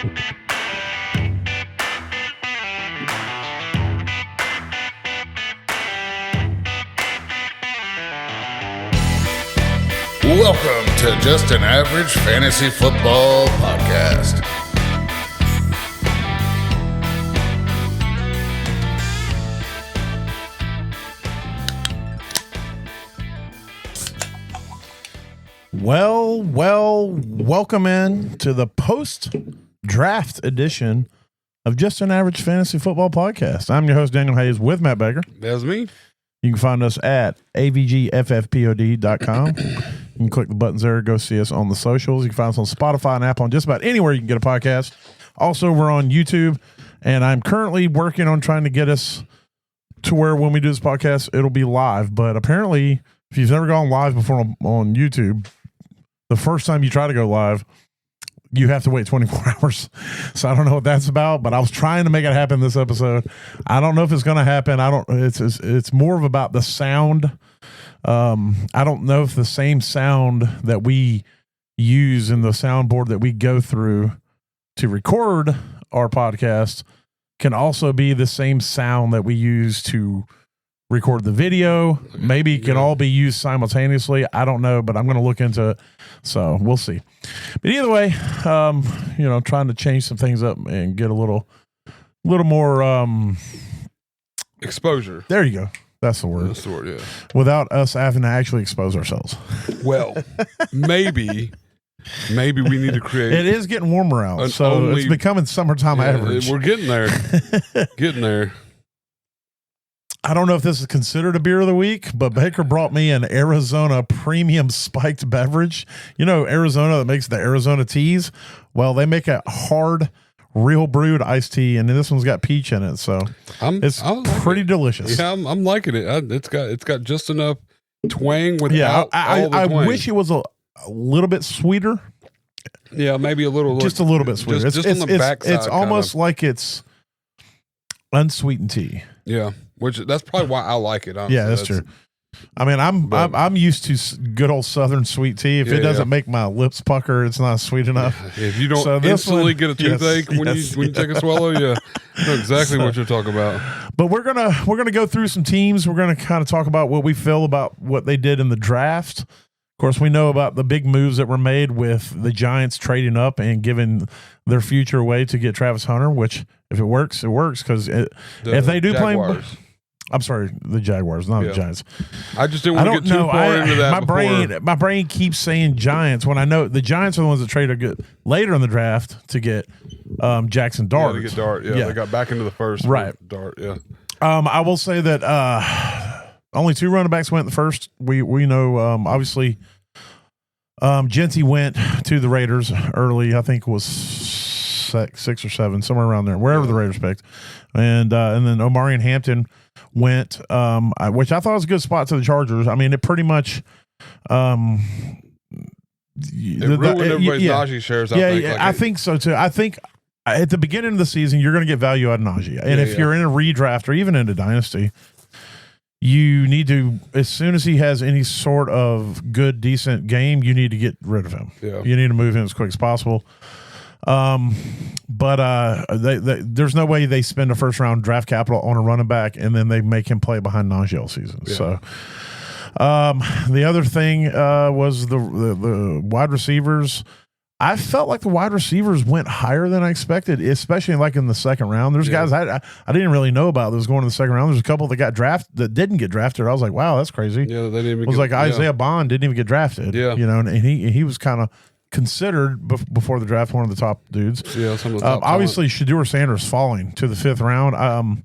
Welcome to Just an Average Fantasy Football Podcast. Welcome in to the post-draft edition of Just an Average Fantasy Football Podcast. I'm your host, Daniel Hayes, with Matt Baker. That's me. You can find us at avgffpod.com. You can click the buttons there, go see us on the socials. You can find us on Spotify and Apple, and just about anywhere you can get a podcast. Also, we're on YouTube, and I'm currently working on trying to get us to where when we do this podcast, it'll be live. But apparently, if you've never gone live before on YouTube, the first time you try to go live, you have to wait 24 hours. So I don't know what that's about, but I was trying to make it happen this episode. I don't know if it's going to happen. It's more of about the sound. I don't know if the same sound that we use in the soundboard that we go through to record our podcast can also be the same sound that we use to record the video. Maybe it can all be used simultaneously. I don't know, but I'm going to look into it. So we'll see. But either way, trying to change some things up and get a little more exposure. There you go. That's the word. That's the word, yeah. Without us having to actually expose ourselves. Well, maybe we need to create. It is getting warmer out, so it's becoming summertime average. We're getting there. Getting there. I don't know if this is considered a beer of the week, but Baker brought me an Arizona premium spiked beverage. You know, Arizona that makes the Arizona teas. Well, they make a hard, real brewed iced tea, and this one's got peach in it, so it's pretty delicious. Yeah, I'm liking it. It's got just enough twang without all the twang. I wish it was a little bit sweeter. Yeah, maybe a little. Just a little bit sweeter. Just on the backside. It's almost like it's unsweetened tea. Yeah. Which that's probably why I like it. Honestly. Yeah, that's true. I mean, I'm used to good old Southern sweet tea. If it doesn't make my lips pucker, it's not sweet enough. Yeah. If you don't instantly get a toothache when you take a swallow, you know exactly what you're talking about. But we're gonna go through some teams. We're gonna kind of talk about what we feel about what they did in the draft. Of course, we know about the big moves that were made with the Giants trading up and giving their future away to get Travis Hunter. Which, if it works, it works. Because if they do Jaguars. I'm sorry, the Jaguars, not the Giants. I just didn't want to get too far into that. My brain keeps saying Giants when I know the Giants are the ones that traded good later in the draft to get Jackson Dart. Yeah, to get Dart. Yeah, they got back into the first. Right. Dart, yeah. I will say that only 2 running backs went in the first. We know, obviously, Genty went to the Raiders early. I think it was 6 or 7, somewhere around there, wherever the Raiders picked. And then Omarion Hampton went, which I thought was a good spot to the Chargers. I mean, it pretty much ruined everybody's Najee shares. I think so too. I think at the beginning of the season, you're going to get value out of Najee. And if you're in a redraft or even in a dynasty, you need to, as soon as he has any sort of good, decent game, you need to get rid of him. Yeah. You need to move him as quick as possible. But there's no way they spend a first round draft capital on a running back and then they make him play behind Najee all season. Yeah. So, the other thing, was the wide receivers. I felt like the wide receivers went higher than I expected, especially like in the second round. There's guys I didn't really know about that was going in the second round. There's a couple that didn't get drafted. I was like, wow, that's crazy. Yeah. They didn't even it was like Isaiah Bond didn't even get drafted. Yeah. And he was kind of considered before the draft one of the top dudes. Yeah, some of the top obviously Shedeur Sanders falling to the 5th round.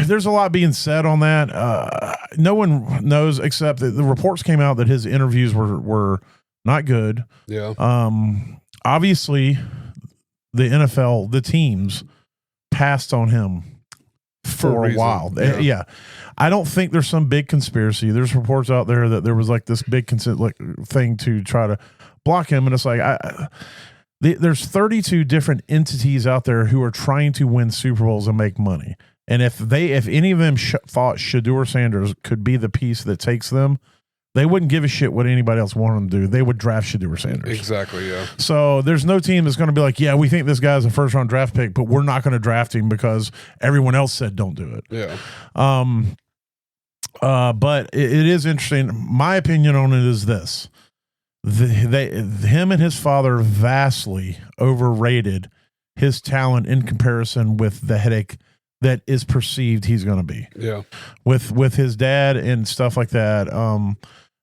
There's a lot being said on that. No one knows except that the reports came out that his interviews were not good. Yeah. Obviously the NFL, the teams passed on him for a while. Yeah. I don't think there's some big conspiracy. There's reports out there that there was like this big thing to try to block him, and it's like there's 32 different entities out there who are trying to win Super Bowls and make money. And if any of them thought Shedeur Sanders could be the piece that takes them, they wouldn't give a shit what anybody else wanted them to do. They would draft Shedeur Sanders. Exactly, yeah. So there's no team that's going to be like, yeah, we think this guy's a first-round draft pick, but we're not going to draft him because everyone else said don't do it. Yeah. But it is interesting. My opinion on it is this. Him and his father vastly overrated his talent in comparison with the headache that is perceived he's going to be. Yeah. With his dad and stuff like that.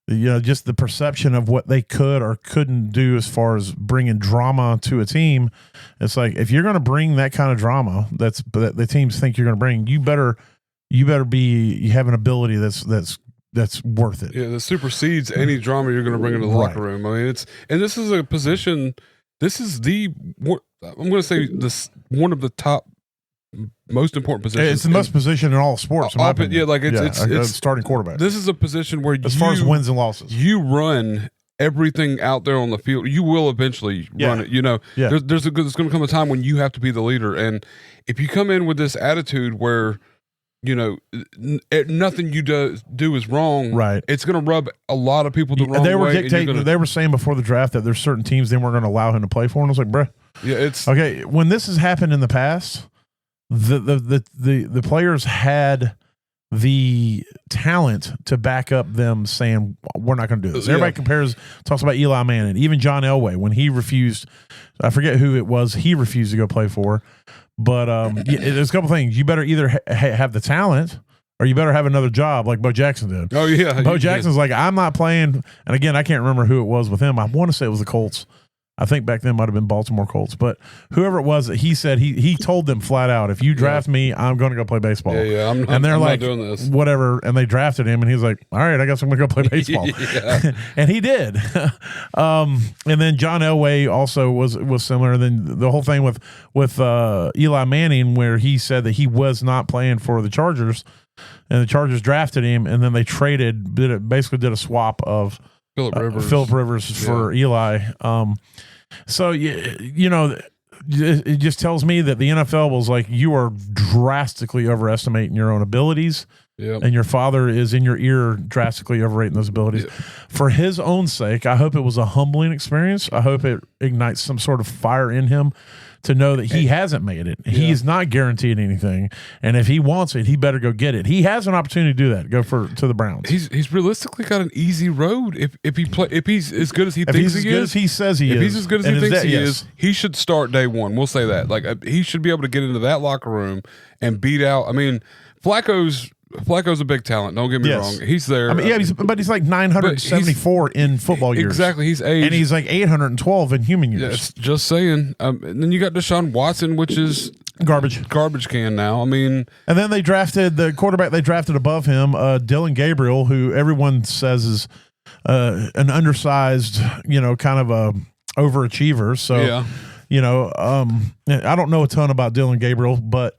Just the perception of what they could or couldn't do as far as bringing drama to a team. It's like, if you're going to bring that kind of drama that the teams think you're going to bring, you better have an ability that's worth it. Yeah, that supersedes any drama you're going to bring into the locker room. I mean, this is a position. This is I'm going to say this one of the top most important positions. It's the most position in all sports. In my opinion. Yeah, like it's starting quarterback. This is a position where as far as wins and losses, you run everything out there on the field. You will eventually run it. You know, there's going to come a time when you have to be the leader, and if you come in with this attitude where, you know, nothing you do is wrong. Right. It's going to rub a lot of people the wrong way. They were saying before the draft that there's certain teams they weren't going to allow him to play for. And I was like, bruh. Yeah, it's okay. When this has happened in the past, the players had the talent to back up them saying, we're not going to do this. Everybody talks about Eli Manning, even John Elway, when he refused, I forget who it was, he refused to go play for. But there's a couple things. You better either have the talent or you better have another job like Bo Jackson did. Oh, yeah. Bo Jackson's like, I'm not playing. And again, I can't remember who it was with him. I want to say it was the Colts. I think back then it might have been Baltimore Colts. But whoever it was, he said he told them flat out, if you draft me, I'm going to go play baseball. Yeah, I'm like, not doing this. Whatever. And they drafted him, and he's like, all right, I guess I'm going to go play baseball. And he did. And then John Elway also was similar. And then the whole thing with Eli Manning, where he said that he was not playing for the Chargers, and the Chargers drafted him, and then they basically did a swap of Phillip Rivers for Eli. So, it just tells me that the NFL was like, you are drastically overestimating your own abilities. Yep. And your father is in your ear drastically overrating those abilities. Yep. For his own sake, I hope it was a humbling experience. I hope it ignites some sort of fire in him to know that he hasn't made it. Yeah. He is not guaranteed anything. And if he wants it, he better go get it. He has an opportunity to do that. Go to the Browns. He's realistically got an easy road if he's as good as he thinks he is. If he's as good as he says he is. If he's as good as he thinks he is, he should start day one. We'll say that. Like, he should be able to get into that locker room and beat out. I mean, Flacco's a big talent. Don't get me wrong. He's there. I mean, but he's like 974 in football years. Exactly. He's aged. And he's like 812 in human years. Yeah, just saying. And then you got Deshaun Watson, which is garbage can now. I mean, and then they drafted the quarterback they drafted above him, Dylan Gabriel, who everyone says is an undersized, kind of a overachiever. So, I don't know a ton about Dylan Gabriel, but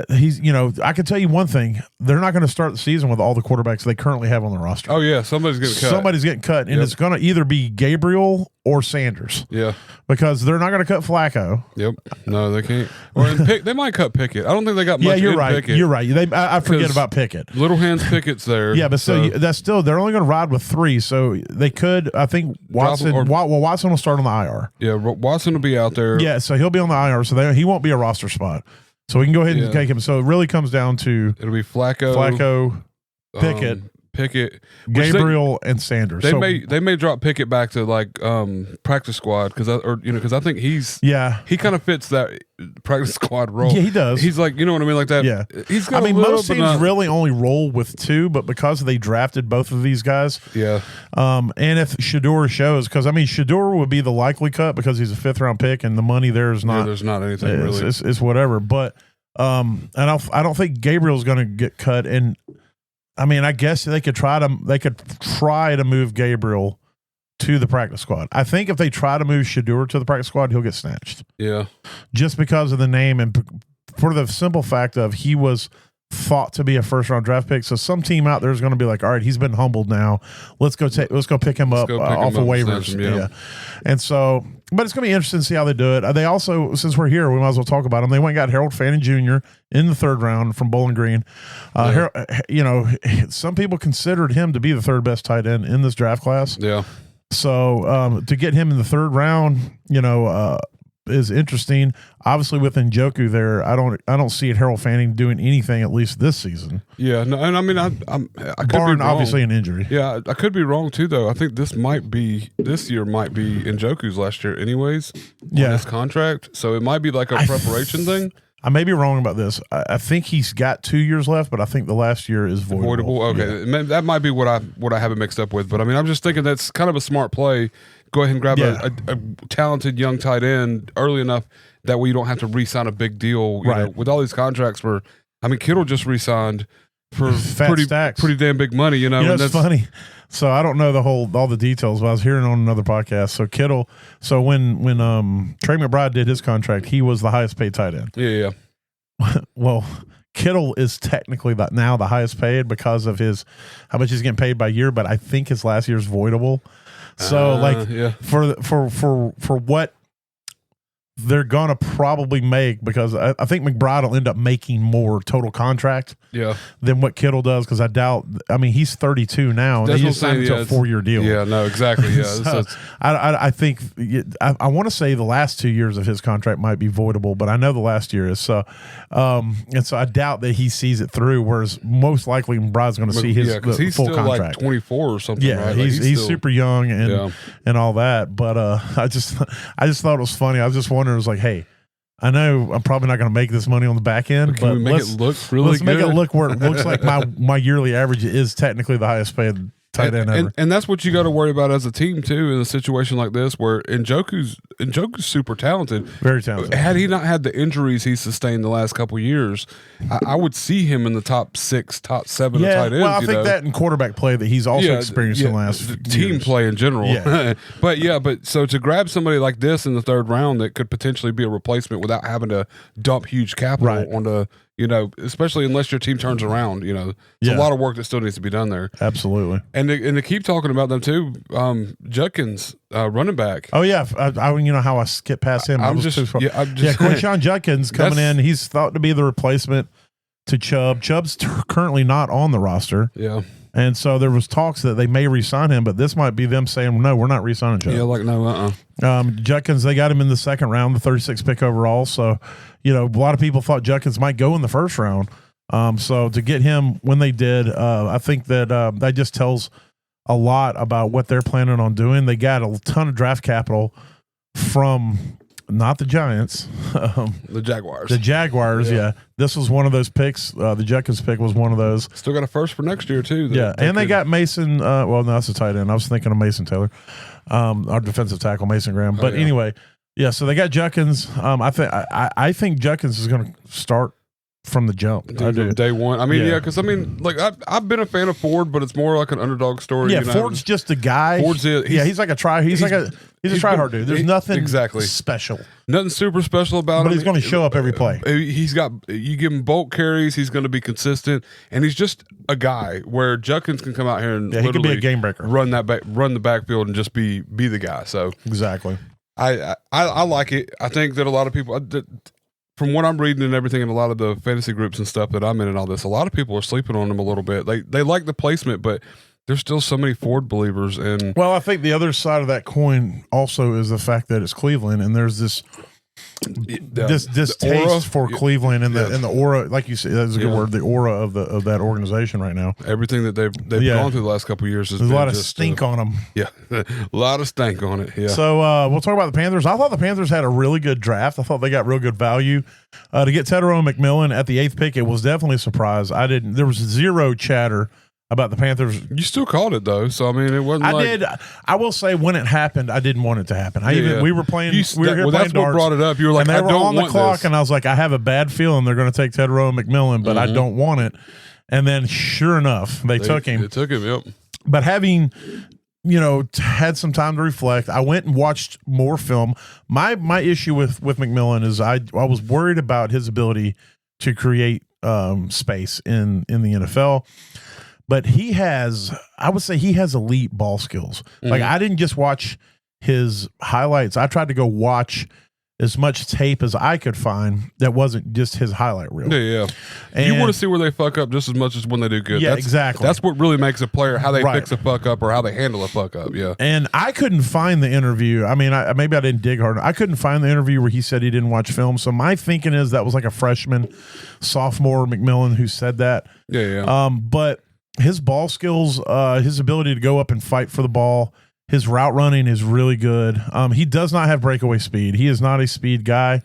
he's, I can tell you one thing. They're not going to start the season with all the quarterbacks they currently have on the roster. Oh, yeah. Somebody's getting cut. And it's going to either be Gabriel or Sanders. Yeah. Because they're not going to cut Flacco. Yep. No, they can't. Or they might cut Pickett. I don't think they got much. Yeah, you're right. Pickett. You're right. I forget about Pickett. Little hands Pickett's there. Yeah, but that's still, they're only going to ride with 3. So they could, I think Watson will start on the IR. Yeah, Watson will be out there. Yeah, so he'll be on the IR. So he won't be a roster spot. So we can go ahead and take him. So it really comes down to it'll be Flacco, Pickett, Gabriel, and Sanders. They may drop Pickett back to like practice squad because I think he kind of fits that practice squad role. Yeah, he does. He's like, you know what I mean, like that. Yeah, he's got. I mean, most teams really only roll with 2, but because they drafted both of these guys, yeah. And if Shedeur shows, because I mean, Shedeur would be the likely cut because he's a 5th round pick, and the money there is not. Yeah, there's not anything really. It's whatever, but and I don't think Gabriel's going to get cut. And I mean, I guess they could try to move Gabriel to the practice squad. I think if they try to move Shedeur to the practice squad, he'll get snatched. Yeah. Just because of the name and for the simple fact of he was thought to be a 1st-round draft pick. So some team out there is going to be like, all right, he's been humbled now. Let's go pick him up off of waivers. Yeah. And so But it's going to be interesting to see how they do it. They also, since we're here, we might as well talk about them. They went and got Harold Fanning Jr. in the 3rd round from Bowling Green. Harold, some people considered him to be the 3rd best tight end in this draft class. Yeah. So to get him in the 3rd round, is interesting. Obviously, with Njoku there, I don't see Harold Fanning doing anything at least this season. Yeah, no, and I mean, I could barring be wrong. Obviously an injury. Yeah, I could be wrong too, though. I think this year might be Njoku's last year, anyways. On his contract, so it might be like a preparation thing. I may be wrong about this. I think he's got 2 years left, but I think the last year is voidable. Okay, that might be what I have it mixed up with. But I mean, I'm just thinking that's kind of a smart play. Go ahead and grab a talented young tight end early enough that way you don't have to re-sign a big deal. You know, with all these contracts Kittle just re-signed for pretty damn big money. It's funny. So I don't know all the details, but I was hearing on another podcast. So Kittle. So when Trey McBride did his contract, he was the highest paid tight end. Yeah. Well, Kittle is technically now the highest paid because of how much he's getting paid by year, but I think his last year's voidable. So for what they're gonna probably make, because I think McBride will end up making more total contract than what Kittle does, because I doubt. I mean, he's 32 now, and they just signed him to a 4-year deal. Yeah, no, exactly. Yeah, so I think I want to say the last 2 years of his contract might be voidable, but I know the last year is. So, and so I doubt that he sees it through. Whereas most likely McBride's going to see his he's full still contract. Like 24 or something. Yeah, right? he's still, super young and all that. But I just thought it was funny. I was just wondering. It was like, hey, I know I'm probably not going to make this money on the back end, but let's make it look where it looks like my yearly average is technically the highest paid tight end ever. And that's what you got to worry about as a team too, in a situation like this where Njoku's super talented, very talented. Had he not had the injuries he sustained the last couple of years, I would see him in the top 6, top 7 of tight ends. Well, I think that in quarterback play that he's also experienced in the last team play in general. Yeah. but so to grab somebody like this in the 3rd round that could potentially be a replacement without having to dump huge capital onto. Especially unless your team turns around, it's a lot of work that still needs to be done there. Absolutely. And to keep talking about them too, Judkins, running back. Oh yeah, how I skipped past him. Quinshon Judkins coming in. He's thought to be the replacement to Chubb. Chubb's currently not on the roster. Yeah. And so there was talks that they may re-sign him, but this might be them saying, no, we're not re-signing Chubb. Yeah, Judkins, they got him in the 2nd round, the 36th pick overall. So, a lot of people thought Judkins might go in the 1st round. So to get him when they did, I think that just tells a lot about what they're planning on doing. They got a ton of draft capital from not the Giants, the Jaguars. The Jaguars, yeah. This was one of those picks. The Judkins pick was one of those. Still got a 1st for next year too. And they got Mason. No, that's a tight end. I was thinking of Mason Taylor, our defensive tackle, Mason Graham. But anyway, so they got Judkins. I think Judkins is going to start from the jump. Day one. I mean, because I've been a fan of Ford, but it's more like an underdog story. Yeah, Ford's just a guy. He's like a try. He's a try-hard dude. There's nothing special. Nothing super special about him. But he's going to show up every play. You give him bulk carries, he's going to be consistent, and he's just a guy where Judkins can come out here and he could be a game breaker. Run the backfield and just be the guy. So exactly. I like it. I think that a lot of people, from what I'm reading and everything in a lot of the fantasy groups and stuff that I'm in and all this, a lot of people are sleeping on him a little bit. They like the placement, but there's still so many Ford believers. And well, I think the other side of that coin also is the fact that it's Cleveland, and there's this taste for Cleveland and the aura, like you said, that's a good word, the aura of that organization right now. Everything that they've gone through the last couple of years, there's a lot of stink on them. Yeah, a lot of stank on it. Yeah. So we'll talk about the Panthers. I thought the Panthers had a really good draft. I thought they got real good value to get Tedero McMillan at the 8th pick. It was definitely a surprise. There was zero chatter about the Panthers. You still called it though, so I mean, it wasn't. I did. I will say when it happened, I didn't want it to happen. We were playing. We were here playing that's darts. What brought it up. You were like, and they were on the clock, this. And I was like, I have a bad feeling they're going to take Tedero McMillan, but I don't want it. And then, sure enough, they took him. They took him. Yep. But having had some time to reflect, I went and watched more film. My issue with McMillan is I was worried about his ability to create space in the NFL. But I would say he has elite ball skills. Mm-hmm. Like I didn't just watch his highlights. I tried to go watch as much tape as I could find that wasn't just his highlight reel. Yeah. And you want to see where they fuck up just as much as when they do good. Yeah, exactly. That's what really makes a player, how they fix a fuck up or how they handle a fuck up. Yeah. And I couldn't find the interview. I mean, maybe I didn't dig hard. I couldn't find the interview where he said he didn't watch film. So my thinking is that was like a freshman, sophomore McMillan who said that. Yeah. But his ball skills, his ability to go up and fight for the ball, his route running is really good. He does not have breakaway speed. He is not a speed guy,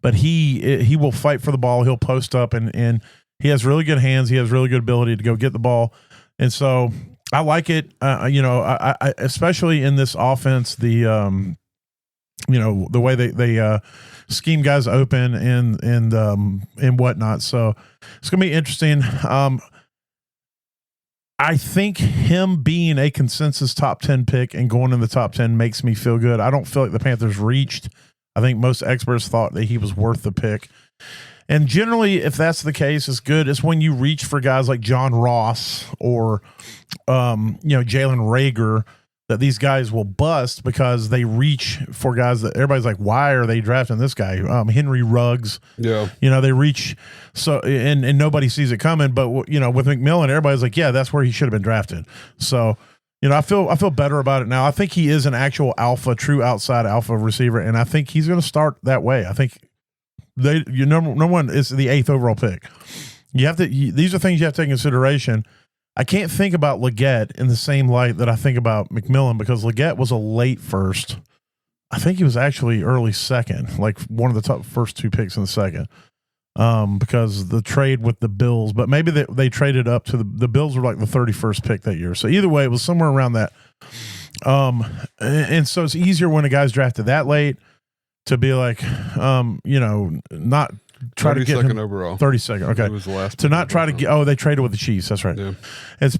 but he will fight for the ball. He'll post up and he has really good hands. He has really good ability to go get the ball. And so I like it. I especially in this offense, the way they scheme guys open and whatnot. So it's going to be interesting. I think him being a consensus top 10 pick and going in the top 10 makes me feel good. I don't feel like the Panthers reached. I think most experts thought that he was worth the pick. And generally, if that's the case, it's good. It's when you reach for guys like John Ross or, Jalen Reagor, that these guys will bust because they reach for guys that everybody's like, why are they drafting this guy? Henry Ruggs. Yeah. They reach so and nobody sees it coming. But with McMillan, everybody's like, yeah, that's where he should have been drafted. So, I feel better about it now. I think he is an actual alpha, true outside alpha receiver, and I think he's going to start that way. I think number one is the 8th overall pick. These are things you have to take into consideration. I can't think about Leggett in the same light that I think about McMillan because Leggett was a late first. I think he was actually early second, like one of the top first 2 picks in the second, because the trade with the Bills. But maybe they traded up to the Bills were like the 31st pick that year. So either way, it was somewhere around that. And so it's easier when a guy's drafted that late to be like, not try to get him overall. 32nd. Okay. It was the last to not try to get, they traded with the Chiefs. That's right. Yeah.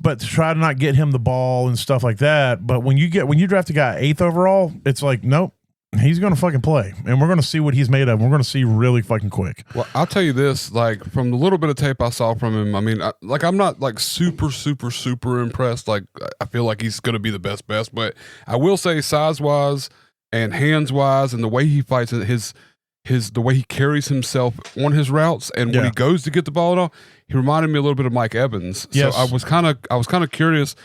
But to try to not get him the ball and stuff like that. But when you draft a guy 8th overall, it's like, nope, he's going to fucking play. And we're going to see what he's made of. We're going to see really fucking quick. Well, I'll tell you this, like from the little bit of tape I saw from him, I mean, I'm not like super, super, super impressed. Like I feel like he's going to be the best, but I will say size wise and hands wise and the way he fights the way he carries himself on his routes and when he goes to get the ball and all, he reminded me a little bit of Mike Evans. Yes. So I was kind of curious.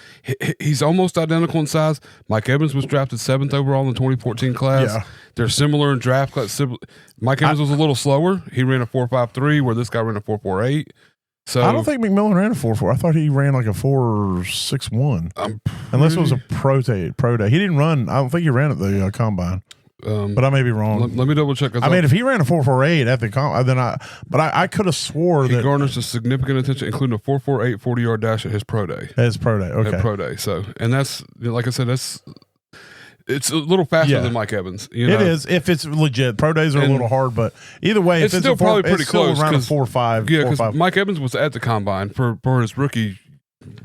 He's almost identical in size. Mike Evans was drafted 7th overall in the 2014 class. Yeah. They're similar in draft class. Mike Evans was a little slower. He ran a 4.53 where this guy ran a 4.48. So I don't think McMillan ran a 4.4. I thought he ran like a 4.61. Unless it was a pro day. He didn't run. I don't think he ran at the combine. But I may be wrong. Let me double check. I mean, if he ran a 4.48 at the then I could have swore he that garners a significant attention, including a 4.48 40-yard dash at his pro day. Okay. At pro day. So, and that's like I said, it's a little faster than Mike Evans. It is if it's legit. Pro days are a little hard, but either way, it's still probably pretty close. Around a 4.5. Yeah, because Mike Evans was at the combine for his rookie.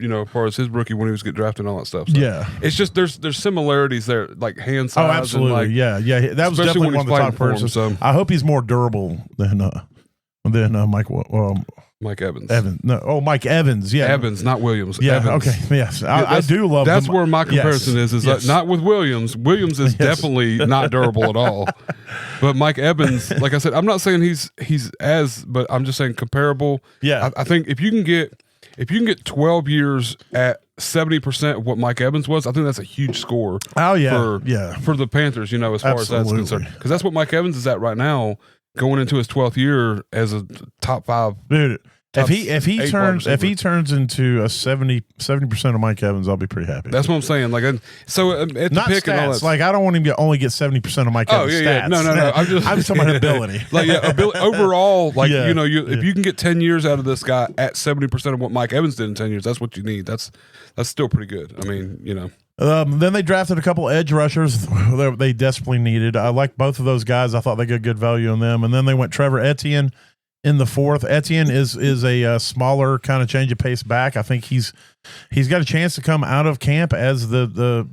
As far as his rookie when he was getting drafted and all that stuff. So yeah, it's just there's similarities there, like hand size. Oh, absolutely. And yeah. That was definitely one of the top persons. So. I hope he's more durable than Mike. Mike Evans. Mike Evans. Yeah, Evans, not Williams. Yeah. Evans. Okay. Yes, I do love. That's where my comparison is yes. Not with Williams. Williams is definitely not durable at all. But Mike Evans, like I said, I'm not saying but I'm just saying comparable. Yeah, I think if you can get 12 years at 70% of what Mike Evans was, I think that's a huge score. Oh yeah, for the Panthers, as far as that's concerned, because that's what Mike Evans is at right now, going into his 12th year as a top 5. Dude, if he turns into a 70% of Mike Evans, I'll be pretty happy. That's what I'm saying. Like, so at the not pick stats. And all that. Like, I don't want him to only get 70% of Mike Evans. Stats. No. I'm just talking about ability. Like, overall, like if you can get 10 years out of this guy at 70% of what Mike Evans did in 10 years, that's what you need. That's still pretty good. I mean, Then they drafted a couple edge rushers they desperately needed. I like both of those guys. I thought they got good value on them. And then they went Trevor Etienne in the 4th. Etienne is a smaller kind of change of pace back. I think he's got a chance to come out of camp as the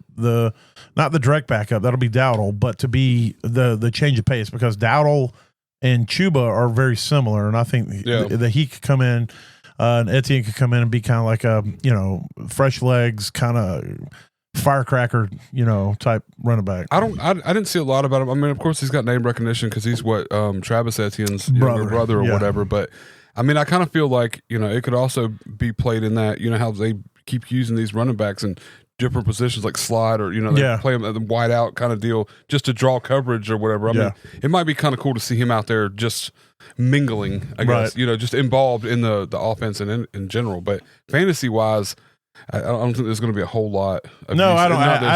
not the direct backup, that'll be Dowdle, but to be the change of pace, because Dowdle and Chuba are very similar, and I think that he could come in and Etienne could come in and be kind of like a fresh legs kind of firecracker, type running back. I didn't see a lot about him. I mean, of course, he's got name recognition because he's what Travis Etienne's younger brother or whatever. But I mean, I kind of feel like it could also be played in that how they keep using these running backs in different positions like slide or they play them at the wide out kind of deal just to draw coverage or whatever. I mean, it might be kind of cool to see him out there just mingling, I guess, just involved in the offense and in general. But fantasy wise, I don't think there's going to be a whole lot. No, I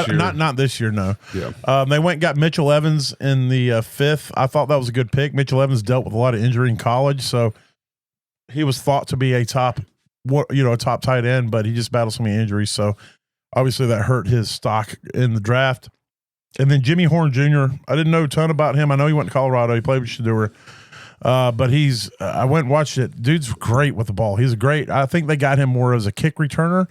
don't. Not this year. No. Yeah. They went and got Mitchell Evans in the fifth. I thought that was a good pick. Mitchell Evans dealt with a lot of injury in college, so he was thought to be a top tight end, but he just battled so many injuries. So obviously that hurt his stock in the draft. And then Jimmy Horn Jr. I didn't know a ton about him. I know he went to Colorado. He played with Shedeur. But I went and watched it. Dude's great with the ball. He's great. I think they got him more as a kick returner,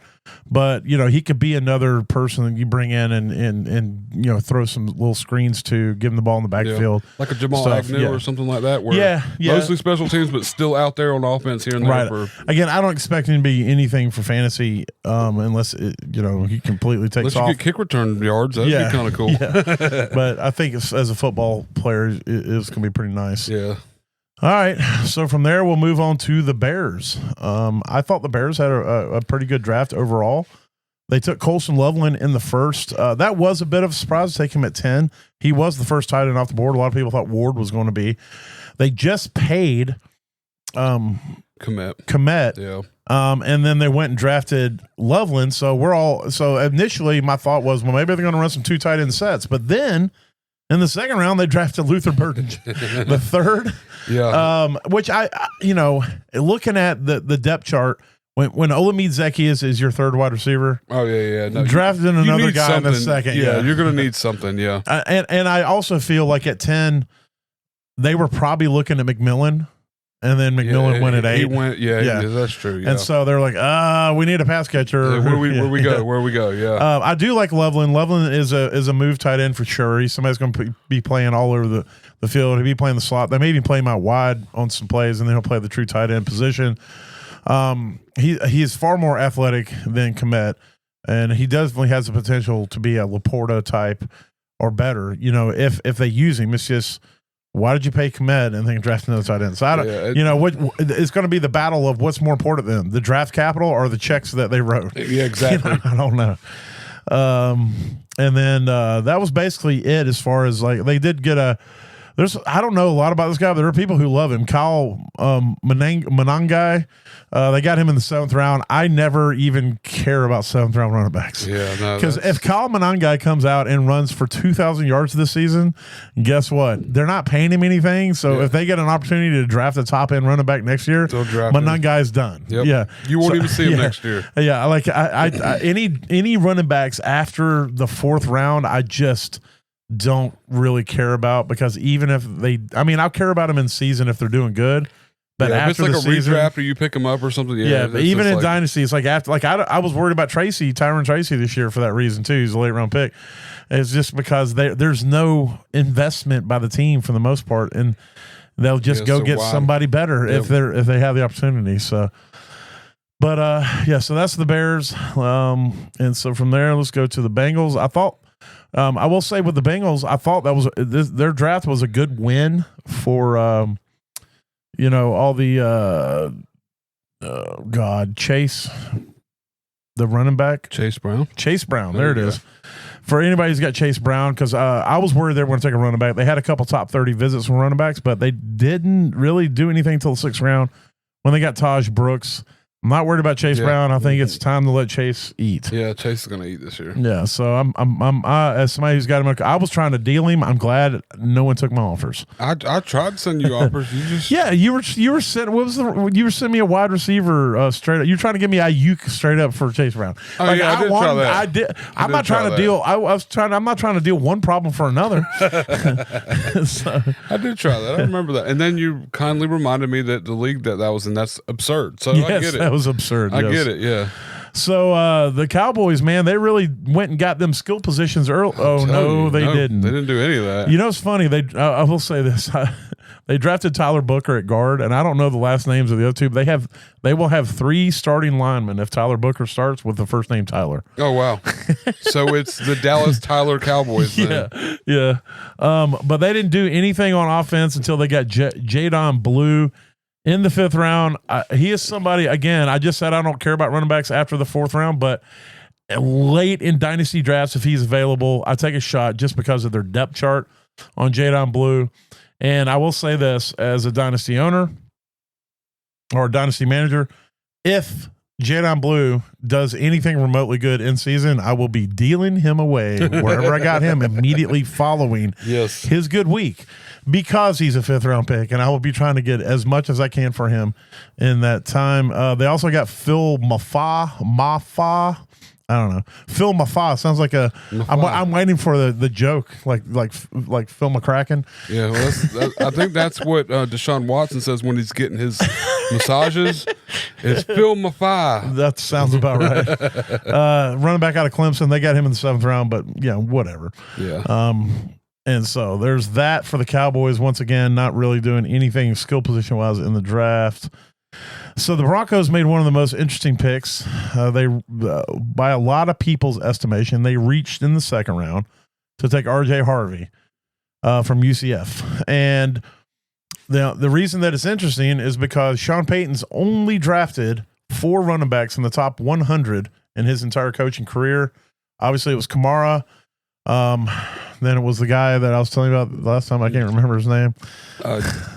but he could be another person that you bring in and throw some little screens to, give him the ball in the backfield. Like a Jamal Agnew or something like that. Where mostly special teams, but still out there on offense here and there. Right. Again, I don't expect him to be anything for fantasy, unless he completely takes off. Unless you get kick return yards, that'd be kind of cool. Yeah. But I think as a football player, it's going to be pretty nice. Yeah. All right, so from there we'll move on to the Bears. I thought the Bears had a pretty good draft overall. They took Colston Loveland in the first. That was a bit of a surprise to take him at 10. He was the first tight end off the board. A lot of people thought Ward was going to be. They just paid Kmet. Yeah. And then they went and drafted Loveland. So initially my thought was, well, maybe they're going to run some 2 tight end sets, but then in the second round, they drafted Luther Burden, the third. Yeah. Which I looking at the depth chart, when Olamide Zaccheaus is your third wide receiver. Oh yeah. No, drafting another guy in the second. Yeah, you're going to need something. Yeah. And I also feel like at 10, they were probably looking at McMillan. And then McMillan went at 8. He went, that's true. Yeah. And so they're like, we need a pass catcher. Where we go? Yeah. I do like Loveland. Loveland is a move tight end for sure. Somebody's going to be playing all over the field. He'll be playing the slot. They may even play him out wide on some plays, and then he'll play the true tight end position. He is far more athletic than Kmet, and he definitely has the potential to be a Laporta type or better. If they use him, it's just, why did you pay Kmet and then draft another tight end? So I don't, what it's going to be the battle of what's more important to them, the draft capital or the checks that they wrote. Yeah, exactly. I don't know. And then that was basically it as far as they did get I don't know a lot about this guy, but there are people who love him. Kyle Monangai. They got him in the 7th round. I never even care about 7th round running backs. Yeah, no. Because if Kyle Monangai comes out and runs for 2,000 yards this season, guess what? They're not paying him anything. So if they get an opportunity to draft a top end running back next year, Monangai's done. Yep. Yeah, you won't even see him next year. Yeah, like I any running backs after the 4th round, I just don't really care about, because even if I'll care about them in season if they're doing good. But after if it's like the a season, redraft or you pick them up or something. Yeah, but even in Dynasty, it's like after, I was worried about Tyron Tracy this year for that reason too. He's a late round pick. It's just because there's no investment by the team for the most part, and they'll just go get somebody better if they have the opportunity. So, but so that's the Bears. And so from there, let's go to the Bengals. I thought. I will say with the Bengals, I thought that was their draft was a good win for all the Chase, the running back, Chase Brown. There it is. For anybody who's got Chase Brown, because I was worried they were going to take a running back. They had a couple top 30 visits from running backs, but they didn't really do anything until the 6th round when they got Taj Brooks. I'm not worried about Chase Brown. I think it's time to let Chase eat. Yeah, Chase is going to eat this year. Yeah, so I'm as somebody who's got him, I was trying to deal him. I'm glad no one took my offers. I tried to send you offers. You just you were sending you were sending me a wide receiver straight up. You're trying to give me Ayuk straight up for Chase Brown. Oh yeah, I did try that. I did. I'm not trying to deal. I'm not trying to deal one problem for another. So. I did try that. I remember that. And then you kindly reminded me that the league that was in, that's absurd. So I get it. That was absurd. I get it. Yeah. So the Cowboys, man, they really went and got them skill positions early. Oh no, they didn't. They didn't do any of that. You know, it's funny. I will say this. They drafted Tyler Booker at guard, and I don't know the last names of the other two, but they will have 3 starting linemen if Tyler Booker starts with the first name Tyler. Oh, wow. So it's the Dallas Tyler Cowboys then. Yeah. But they didn't do anything on offense until they got Jadon Blue in the 5th round. He is somebody, again, I just said I don't care about running backs after the 4th round, but late in dynasty drafts, if he's available, I take a shot just because of their depth chart on Jadon Blue. And I will say this as a dynasty owner or a dynasty manager, if Jadon Blue does anything remotely good in season, I will be dealing him away wherever I got him immediately following his good week because he's a 5th round pick. And I will be trying to get as much as I can for him in that time. They also got Phil Mafah. I don't know. Phil Mafah sounds like I'm waiting for the joke, like Phil McCracken. Yeah, well, I think that's what Deshaun Watson says when he's getting his massages. It's Phil Mafah. That sounds about right. Running back out of Clemson, they got him in the 7th round, but yeah, whatever. Yeah. And so there's that for the Cowboys. Once again, not really doing anything skill position wise in the draft. So the Broncos made one of the most interesting picks. They, by a lot of people's estimation, they reached in the 2nd round to take R.J. Harvey from UCF. And the reason that it's interesting is because Sean Payton's only drafted 4 running backs in the top 100 in his entire coaching career. Obviously, it was Kamara. Then it was the guy that I was telling you about last time. I can't remember his name.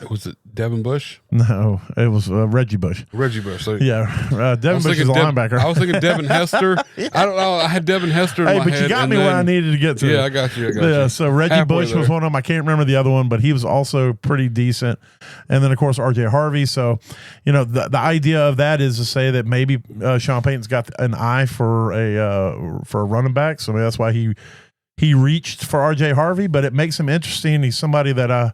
Was it Devin Bush? No, it was Reggie Bush. Reggie Bush. So yeah, Devin Bush is a linebacker. I was thinking Devin Hester. I don't know. I had Devin Hester in my head. But you got me where I needed to get to. Yeah, I got you. So Reggie Bush was one of them. I can't remember the other one, but he was also pretty decent. And then, of course, R.J. Harvey. So, you know, the idea of that is to say that maybe Sean Payton's got an eye for a running back. So maybe that's why he reached for R.J. Harvey, but it makes him interesting. He's somebody that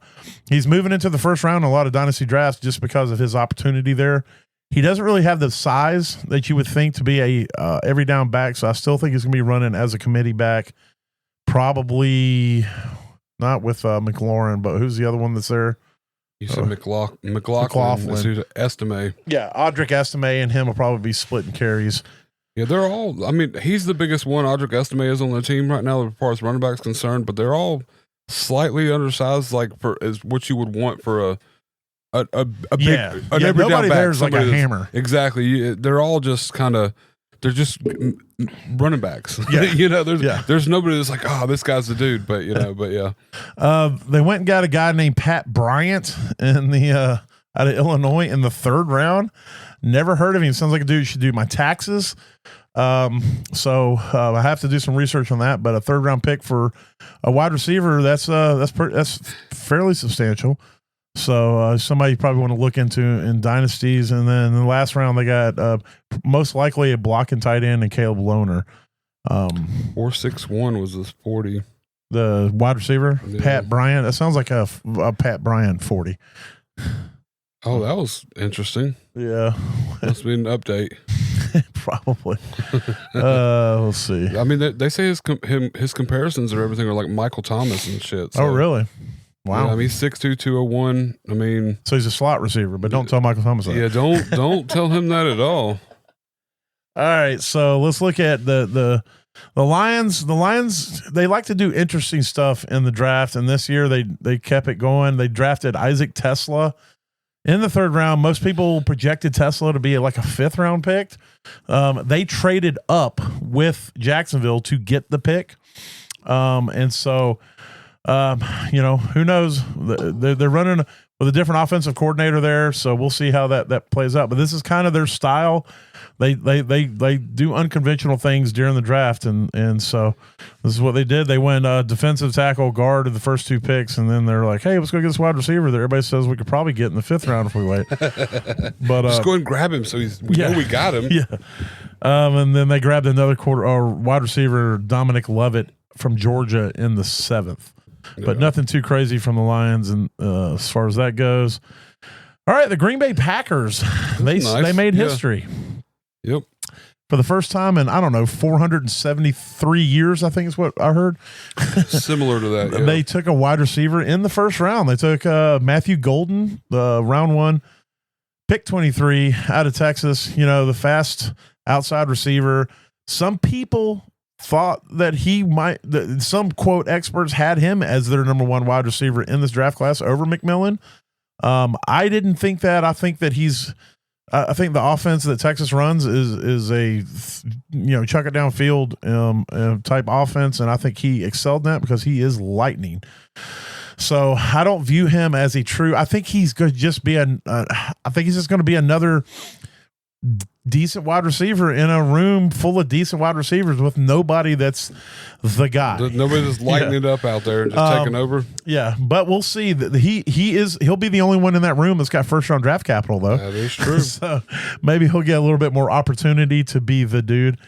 he's moving into the 1st round in a lot of dynasty drafts just because of his opportunity there. He doesn't really have the size that you would think to be a every down back, so I still think he's going to be running as a committee back. Probably not with McLaurin, but who's the other one that's there? You said McLaughlin. Estime. Yeah, Audric Estime and him will probably be splitting carries. Yeah, they're all. I mean, he's the biggest one. Audric Estime is on the team right now, as far as running backs concerned. But they're all slightly undersized, like is what you would want for a big. Nobody there is like a hammer. Exactly. They're all just kind of. They're just running backs. Yeah. You know, there's nobody that's like, oh, this guy's the dude. But you know, they went and got a guy named Pat Bryant in the out of Illinois in the 3rd round. Never heard of him. Sounds like a dude who should do my taxes. So I have to do some research on that. But a 3rd round pick for a wide receiver, that's fairly substantial. So somebody you probably want to look into in dynasties. And then in the last round, they got most likely a blocking tight end and Caleb Lohner. 4.61 was this 40. The wide receiver, yeah. Pat Bryant. That sounds like a Pat Bryant 40. Oh, that was interesting. Yeah. Must be an update. Probably. Let's see. I mean, they say his comparisons or everything are like Michael Thomas and shit. So. Oh, really? Wow. Yeah, I mean, 6'2", 201. I mean, so he's a slot receiver, but don't tell Michael Thomas that. Yeah, don't tell him that at all. All right, so let's look at the Lions. The Lions, they like to do interesting stuff in the draft, and this year they kept it going. They drafted Isaac Tesla in the 3rd round. Most people projected Tesla to be like a 5th round pick. They traded up with Jacksonville to get the pick. And so, you know, who knows? They're running with a different offensive coordinator there. So we'll see how that plays out. But this is kind of their style. They do unconventional things during the draft, and so this is what they did. They went defensive tackle, guard of the first 2 picks, and then they're like, "Hey, let's go get this wide receiver that everybody says we could probably get in the 5th round if we wait." But just go and grab him, so we know we got him. Yeah. And then they grabbed another wide receiver, Dominic Lovett from Georgia, in the 7th. Yeah. But nothing too crazy from the Lions, and as far as that goes. All right, the Green Bay Packers. They made history. Yep. For for the first time in, I don't know, 473 years, I think is what I heard. Similar to that. Yeah. They took a wide receiver in the first round. They took Matthew Golden, the round 1, pick 23 out of Texas, the fast outside receiver. Some people thought that some quote experts had him as their number 1 wide receiver in this draft class over McMillan. I didn't think that. I think that I think the offense that Texas runs is a chuck it downfield type offense, and I think he excelled in that because he is lightning. So I don't view him as a true. I think he's going to just be I think he's just going to be another decent wide receiver in a room full of decent wide receivers with nobody that's the guy. Nobody just lighting it up out there and just taking over. Yeah, but we'll see. That he'll be the only one in that room that's got first round draft capital, though. That is true. So maybe he'll get a little bit more opportunity to be the dude.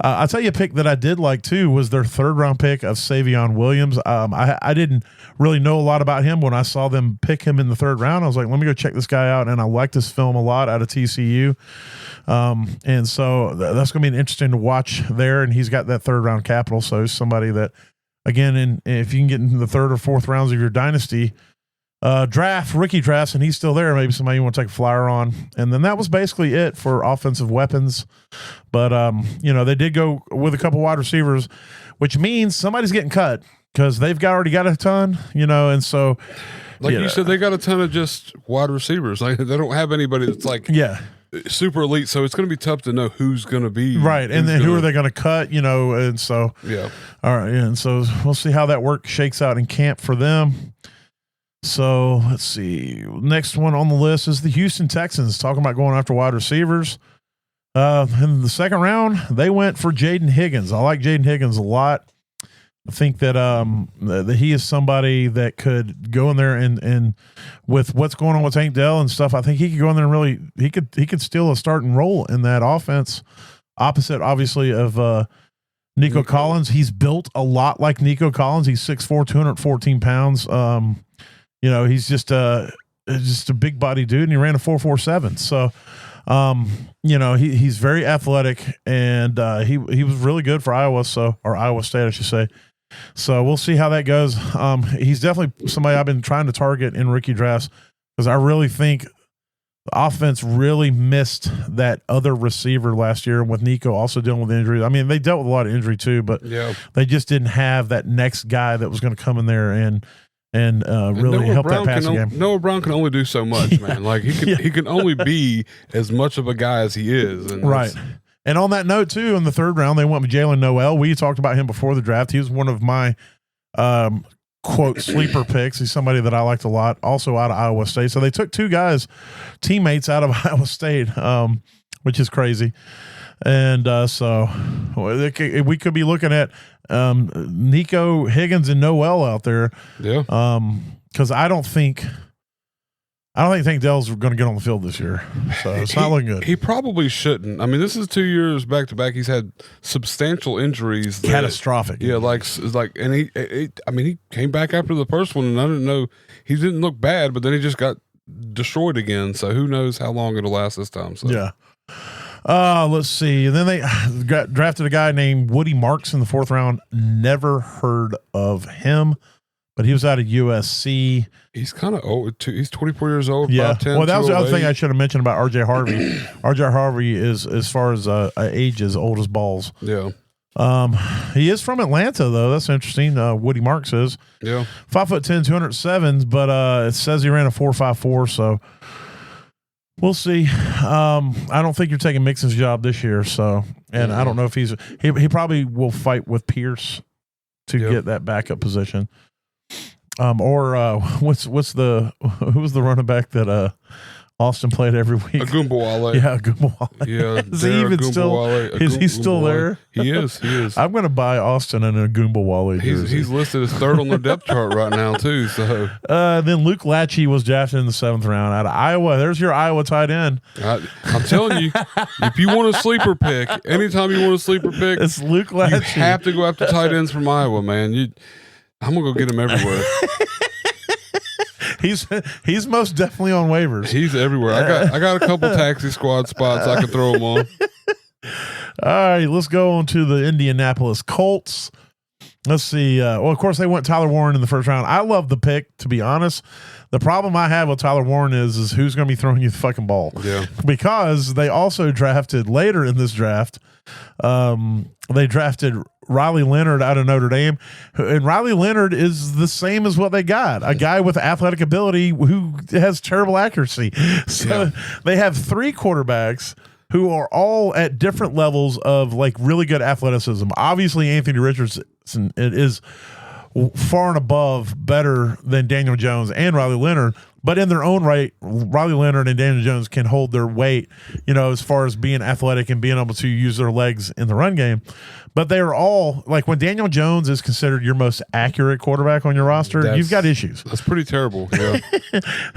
I'll tell you a pick that I did like too was their 3rd round pick of Savion Williams. I didn't really know a lot about him when I saw them pick him in the 3rd round. I was like, let me go check this guy out, and I liked his film a lot out of TCU. And so that's going to be interesting to watch there. And he's got that 3rd round capital. So he's somebody that, again, if you can get into the 3rd or 4th rounds of your dynasty rookie drafts, and he's still there, maybe somebody you want to take a flyer on. And then that was basically it for offensive weapons. But, they did go with a couple wide receivers, which means somebody's getting cut because they've already got a ton, and so. Like you said, they got a ton of just wide receivers. Like they don't have anybody that's like super elite, so it's going to be tough to know who's going to be right, and then who are they going to cut? And so all right, and so we'll see how that shakes out in camp for them. So let's see. Next one on the list is the Houston Texans, talking about going after wide receivers. In the 2nd round, they went for Jaden Higgins. I like Jaden Higgins a lot. I think that that he is somebody that could go in there and with what's going on with Tank Dell and stuff, I think he could go in there and really he could steal a starting role in that offense. Opposite, obviously, of Nico Collins. He's built a lot like Nico Collins. He's 6'4", 214 pounds. He's just a big body dude, and he ran a 4.47. So. He's very athletic, and he was really good for Iowa State, I should say. So we'll see how that goes. He's definitely somebody I've been trying to target in rookie drafts because I really think the offense really missed that other receiver last year with Nico also dealing with injuries. I mean, they dealt with a lot of injury too, but they just didn't have that next guy that was going to come in there and really help that passing game. Noah Brown can only do so much, man. Like he can only be as much of a guy as he is. And right. And on that note, too, in the 3rd round, they went with Jalen Noel. We talked about him before the draft. He was one of my quote sleeper picks. He's somebody that I liked a lot, also out of Iowa State. So they took 2 guys, teammates out of Iowa State, which is crazy. And so we could be looking at Nico Higgins and Noel out there. Yeah. Because I don't think Tank Dell's going to get on the field this year. So it's not looking good. He probably shouldn't. I mean, this is 2 years back to back. He's had substantial injuries. Catastrophic. And he came back after the first one, and I didn't know he didn't look bad, but then he just got destroyed again. So who knows how long it'll last this time. So. Yeah. Let's see. And then they drafted a guy named Woody Marks in the 4th round. Never heard of him, but he was out of USC. He's kind of old too. He's 24 years old. Yeah. 5'10", well, that was the other thing I should have mentioned about RJ Harvey. RJ Harvey is, as far as age, is old as balls. Yeah. He is from Atlanta, though. That's interesting. Woody Marks is. Yeah. 5'10", 207, but it says he ran a 4.54. So. We'll see. I don't think you're taking Mixon's job this year, so I don't know if he probably will fight with Pierce to get that backup position. Who's the running back that Austin played every week? Agumbawale. Yeah, Agumbawale. Yeah, is he still there? He is. I'm going to buy Austin an Agumbawale jersey. He's listed as 3rd on the depth chart right now too. So then Luke Lachey was drafted in the 7th round out of Iowa. There's your Iowa tight end. I'm telling you, if you want a sleeper pick, anytime you want a sleeper pick, it's Luke Lachey. You have to go after tight ends from Iowa, man. I'm gonna go get him everywhere. He's most definitely on waivers. He's everywhere. I got a couple taxi squad spots I can throw him on. All right, let's go on to the Indianapolis Colts. Let's see. Well, of course, they went Tyler Warren in the first round. I love the pick, to be honest. The problem I have with Tyler Warren is who's going to be throwing you the fucking ball. Yeah. Because they also drafted later in this draft, they drafted Riley Leonard out of Notre Dame. And Riley Leonard is the same as what they got. A guy with athletic ability who has terrible accuracy. So they have 3 quarterbacks who are all at different levels of like really good athleticism. Obviously, Anthony Richardson is far and above better than Daniel Jones and Riley Leonard, but in their own right, Riley Leonard and Daniel Jones can hold their weight, as far as being athletic and being able to use their legs in the run game. But they are all like when Daniel Jones is considered your most accurate quarterback on your roster, you've got issues. That's pretty terrible. Yeah.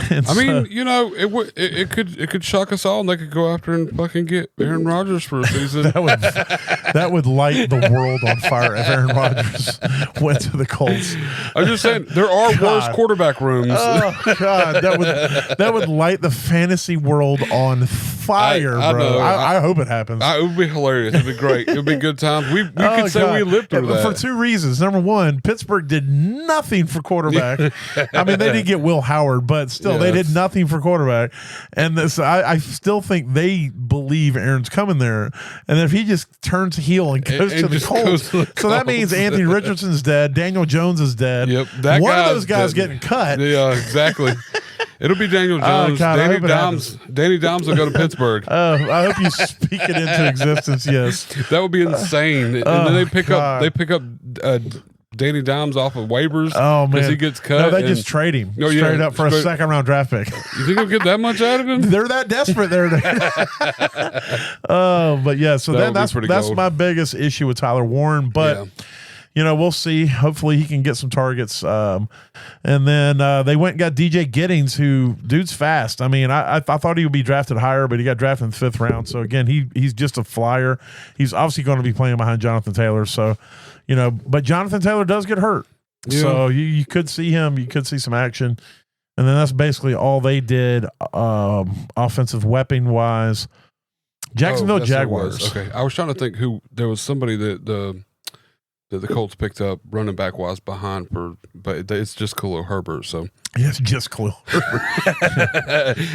I mean, it could shock us all, and they could go after and fucking get Aaron Rodgers for a season. that would light the world on fire if Aaron Rodgers went to the Colts. I'm just saying there are worse quarterback rooms. Oh God, that would light the fantasy world on fire, bro. I hope it happens. It would be hilarious. It'd be great. It'd be good times. We could say we lived through that. For 2 reasons. Number one, Pittsburgh did nothing for quarterback. I mean, they did get Will Howard, but still, they did nothing for quarterback. And this, I still think they believe Aaron's coming there. And if he just turns heel and goes to the Colts, so that means Anthony Richardson's dead, Daniel Jones is dead. Yep, one of those guys getting cut. Yeah, exactly. It'll be Daniel Jones. God, Danny Dimes will go to Pittsburgh. I hope you speak it into existence. Yes, that would be insane. And then they pick up Danny Dimes off of waivers. Oh man, because he gets cut. No, they just trade him straight up for a 2nd round draft pick. You think they'll get that much out of him? They're that desperate there. But yeah, so that's my biggest issue with Tyler Warren. But we'll see. Hopefully he can get some targets. And then they went and got DJ Giddings, who dude's fast. I mean, I thought he would be drafted higher, but he got drafted in the 5th round. So again, he's just a flyer. He's obviously going to be playing behind Jonathan Taylor. So, but Jonathan Taylor does get hurt. Yeah. So you could see him. You could see some action. And then that's basically all they did offensive weapon wise. Jacksonville Jaguars. Okay. I was trying to think who there was somebody that the Colts picked up running back wise behind but it's just Khalil Herbert. So yes, just Khalil Herbert.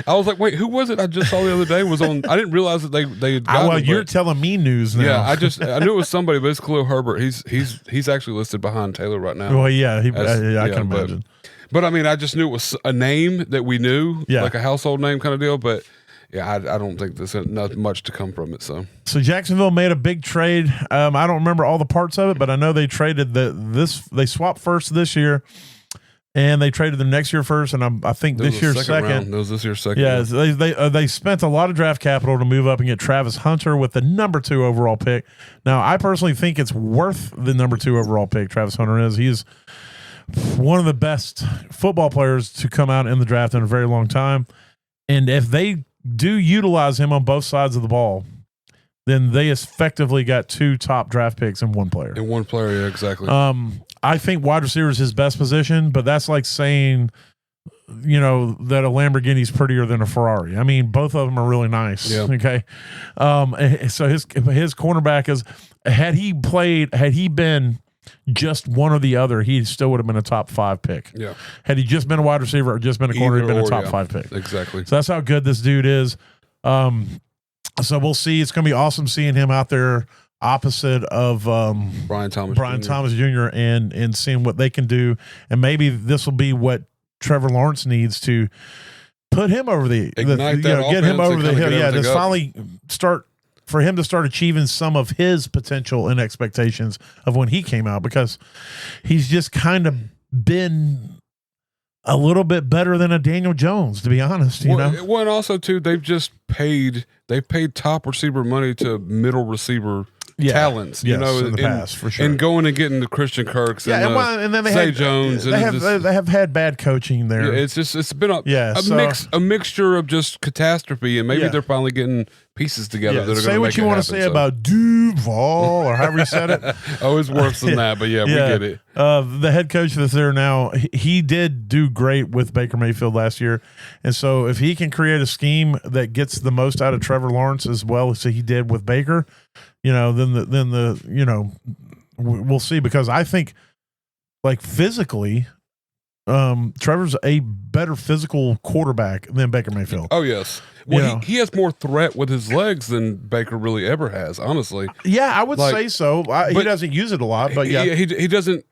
I was like, wait, who was it? I just saw the other day was on. I didn't realize that they had gotten him, you're telling me news now. Yeah, I knew it was somebody, but it's Khalil Herbert. He's actually listed behind Taylor right now. Well, yeah, I can imagine. But I mean, I just knew it was a name that we knew, like a household name kind of deal. But yeah, I don't think there's not much to come from it. So Jacksonville made a big trade. I don't remember all the parts of it, but I know they traded they swapped first this year, and they traded the next year first, and I think this year's second. That was this year's second. Yeah, they spent a lot of draft capital to move up and get Travis Hunter with the number 2 overall pick. Now, I personally think it's worth the number 2 overall pick. Travis Hunter is. He's one of the best football players to come out in the draft in a very long time, and if they do utilize him on both sides of the ball, then they effectively got 2 top draft picks in one player. Yeah, exactly. I think wide receiver is his best position, but that's like saying, that a Lamborghini is prettier than a Ferrari. I mean, both of them are really nice. Yeah. Okay. So his cornerback is, had he been just one or the other, he still would have been a top 5 pick. Yeah. Had he just been a wide receiver or just been a corner, he'd been a top 5 pick. Exactly. So that's how good this dude is. So we'll see. It's going to be awesome seeing him out there opposite of Brian Thomas Jr. and seeing what they can do. And maybe this will be what Trevor Lawrence needs to put him over get him over the hill. Yeah, to finally for him to start achieving some of his potential and expectations of when he came out, because he's just kind of been a little bit better than a Daniel Jones, to be honest. Well, and also too, they've paid top receiver money to middle receiver talents, in the past, for sure. And going and getting the Christian Kirks and then they Zay Jones. They have had bad coaching there. Yeah, it's been a mixture of just catastrophe, and maybe they're finally getting pieces together. That are say what you want to say about Duval or however you said it. Oh, it's worse than that, but we get it. The head coach that's there now, he did do great with Baker Mayfield last year, and so if he can create a scheme that gets the most out of Trevor Lawrence as well as he did with Baker, then we'll see, because I think like physically, Trevor's a better physical quarterback than Baker Mayfield. Oh yes. Well, he has more threat with his legs than Baker really ever has, honestly. Yeah, I would say so. He doesn't use it a lot, but he doesn't.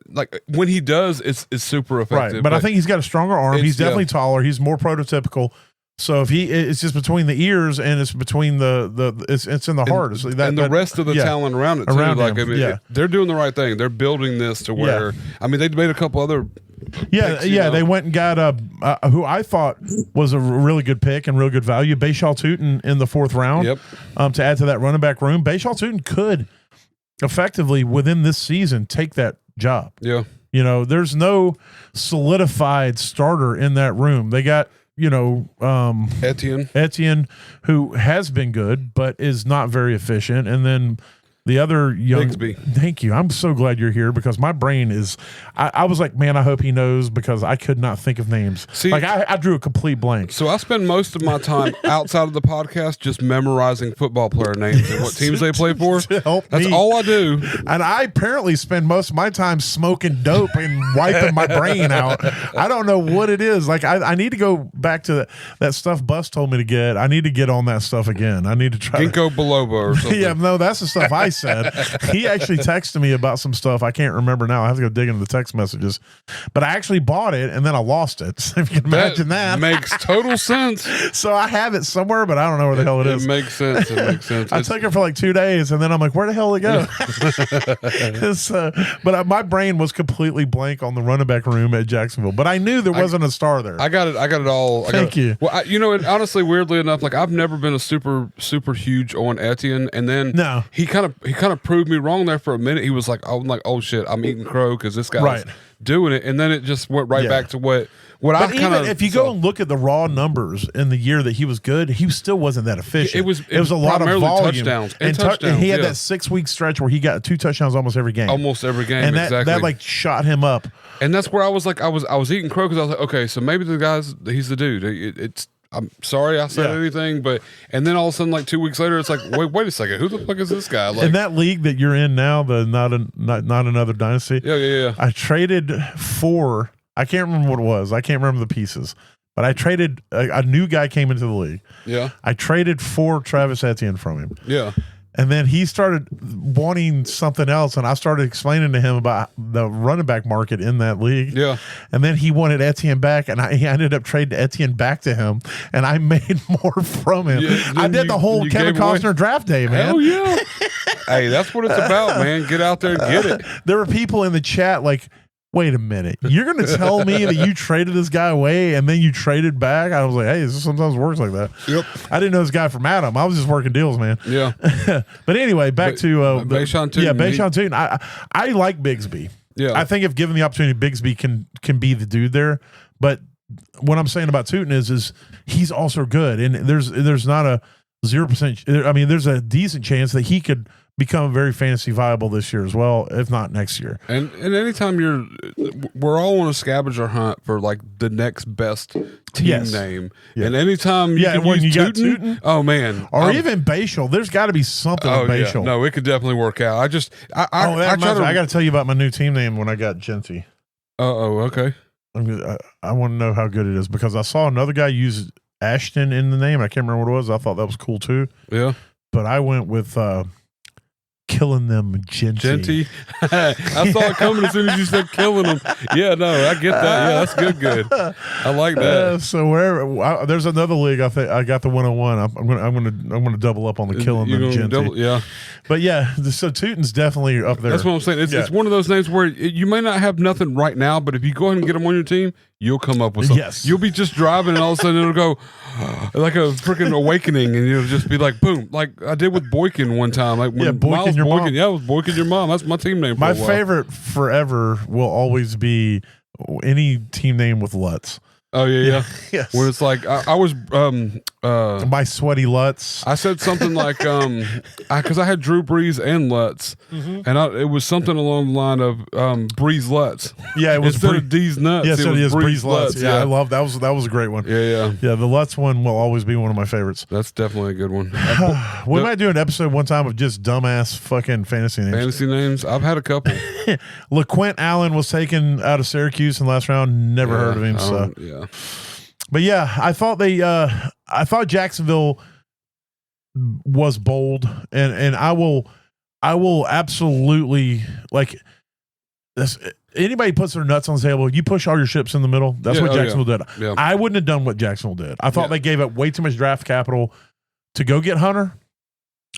Like when he does, it's super effective. Right, but I think he's got a stronger arm. He's definitely taller. He's more prototypical. So if it's just between the ears and it's between it's in the heart. And the rest of the talent around it too. Like, I mean, they're doing the right thing. They're building this to where, I mean, they made a couple other picks, they went and got who I thought was a really good pick and real good value, Bashaw Tootin in the 4th round. Yep. To add to that running back room. Bashaw Tootin could effectively within this season take that job. Yeah. There's no solidified starter in that room. They got Etienne, who has been good but is not very efficient, and then the other young Bigsby. Thank you. I'm so glad you're here because my brain is. I was like, man, I hope he knows, because I could not think of names. See, like I drew a complete blank. So I spend most of my time outside of the podcast just memorizing football player names and what teams they play for. That's all I do. And I apparently spend most of my time smoking dope and wiping my brain out. I don't know what it is. Like I need to go back to that stuff Bus told me to get. I need to get on that stuff again. I need to try Ginkgo biloba or something. Yeah, no, that's the stuff I said. He actually texted me about some stuff. I can't remember now. I have to go dig into the text messages. But I actually bought it and then I lost it. So if you can imagine that. Makes total sense. So I have it somewhere, but I don't know where the hell it is. It makes sense. I took it for like 2 days and then I'm like, where the hell did it go? But my brain was completely blank on the running back room at Jacksonville. But I knew there wasn't a star there. I got it all. Thank you. Well, and honestly, weirdly enough, like I've never been a super huge on Etienne, and then he kind of proved me wrong there for a minute. He was like, oh shit, I'm eating crow because this guy's doing it, and then it just went back to what I kind of. If you go and look at the raw numbers in the year that he was good, he still wasn't that efficient. It was a lot of volume. Touchdowns and he had that 6-week stretch where he got 2 touchdowns almost every game. And that like shot him up. And that's where I was like, I was eating crow because I was like, okay, so maybe he's the dude. I'm sorry I said anything, and then all of a sudden, like 2 weeks later, it's like, wait a second, who the fuck is this guy? Like, in that league that you're in now, the not another dynasty. Yeah. I traded for. I can't remember what it was. I can't remember the pieces, but I traded a new guy came into the league. Yeah. I traded for Travis Etienne from him. Yeah. And then he started wanting something else, and I started explaining to him about the running back market in that league. Yeah. And then he wanted Etienne back, and I ended up trading Etienne back to him, and I made more from him. Yeah, I did the whole Kevin Costner draft day, man. Hell yeah. Hey, that's what it's about, man. Get out there and get it. There were people in the chat like, wait a minute, you're going to tell me that you traded this guy away and then you traded back? I was like, hey, this sometimes works like that. Yep. I didn't know this guy from Adam. I was just working deals, man. Yeah. But anyway, back to Bashaw Tootin. Yeah, Bashaw Tootin. I like Bigsby. Yeah. I think if given the opportunity, Bigsby can be the dude there. But what I'm saying about Tootin is he's also good, and there's not a 0%. I mean, there's a decent chance that he could become very fantasy viable this year as well, if not next year. And anytime we're all on a scavenger hunt for like the next best team name. Yeah. And anytime you can use Tootin, oh man, or even Bashal, there's got to be something with Bashal. Yeah. No, it could definitely work out. I got to tell you about my new team name when I got Genty. Okay. I want to know how good it is because I saw another guy use Ashton in the name. I can't remember what it was. I thought that was cool too. Yeah. But I went with killing them Genty. I saw it coming as soon as you said killing them. Yeah, no, I get that. Yeah, that's good. I like that. So wherever there's another league, I think I got the 101. I'm gonna double up on the killing them Genty. Yeah, but yeah, so Tootin's definitely up there. That's what I'm saying. It's one of those names where you may not have nothing right now, but if you go ahead and get them on your team, you'll come up with something. Yes. You'll be just driving and all of a sudden it'll go like a freaking awakening and you'll just be like, boom, like I did with Boykin one time. Like when Boykin, your mom. Yeah, it was Boykin, your mom. That's my team name for my favorite forever will always be any team name with Lutz. Oh, yeah. Yes. When it's like, I was My sweaty Lutz. I said something like, because I had Drew Brees and Lutz, and it was something along the line of Brees Lutz. Yeah, it was instead of D's nuts. Yes, it is Brees Lutz. Yeah, yeah, I love that. Was a great one. Yeah. The Lutz one will always be one of my favorites. That's definitely a good one. We might do an episode one time of just dumbass fucking fantasy names. Fantasy names. I've had a couple. LaQuint Allen was taken out of Syracuse in the last round. Never heard of him. So yeah. But yeah, I thought Jacksonville was bold, and I will absolutely like this. Anybody puts their nuts on the table, you push all your chips in the middle. That's what Jacksonville did. Yeah. I wouldn't have done what Jacksonville did. I thought they gave up way too much draft capital to go get Hunter.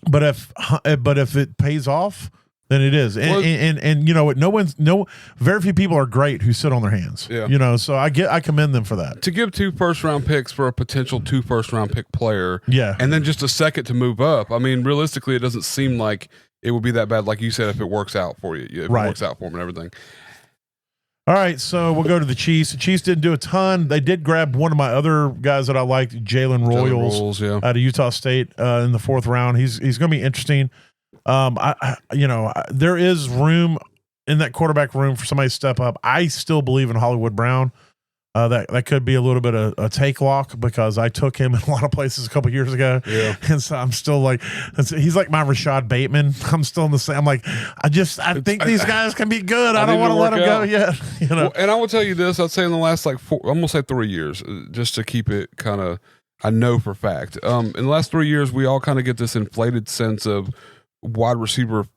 But if it pays off, then it is. And you know what? Very few people are great who sit on their hands. Yeah. You know, so I commend them for that. To give 2 first-round picks for a potential 2 first-round pick player. Yeah. And then just a second to move up. I mean, realistically, it doesn't seem like it would be that bad, like you said, if it works out for you. If it works out for them and everything. All right, so we'll go to the Chiefs. The Chiefs didn't do a ton. They did grab one of my other guys that I liked, Jalen Royals, out of Utah State in the 4th round. He's going to be interesting. There is room in that quarterback room for somebody to step up. I still believe in Hollywood Brown. That could be a little bit of a take lock because I took him in a lot of places a couple years ago. Yeah. And so I'm still like, he's like my Rashad Bateman. I'm still in the same. I'm like, I think these guys can be good. I don't want to let them go yet. You know. Well, and I will tell you this, I'd say in the last I'm going to say 3 years, just to keep it kind of, I know for a fact. In the last 3 years, we all kind of get this inflated sense of wide receiver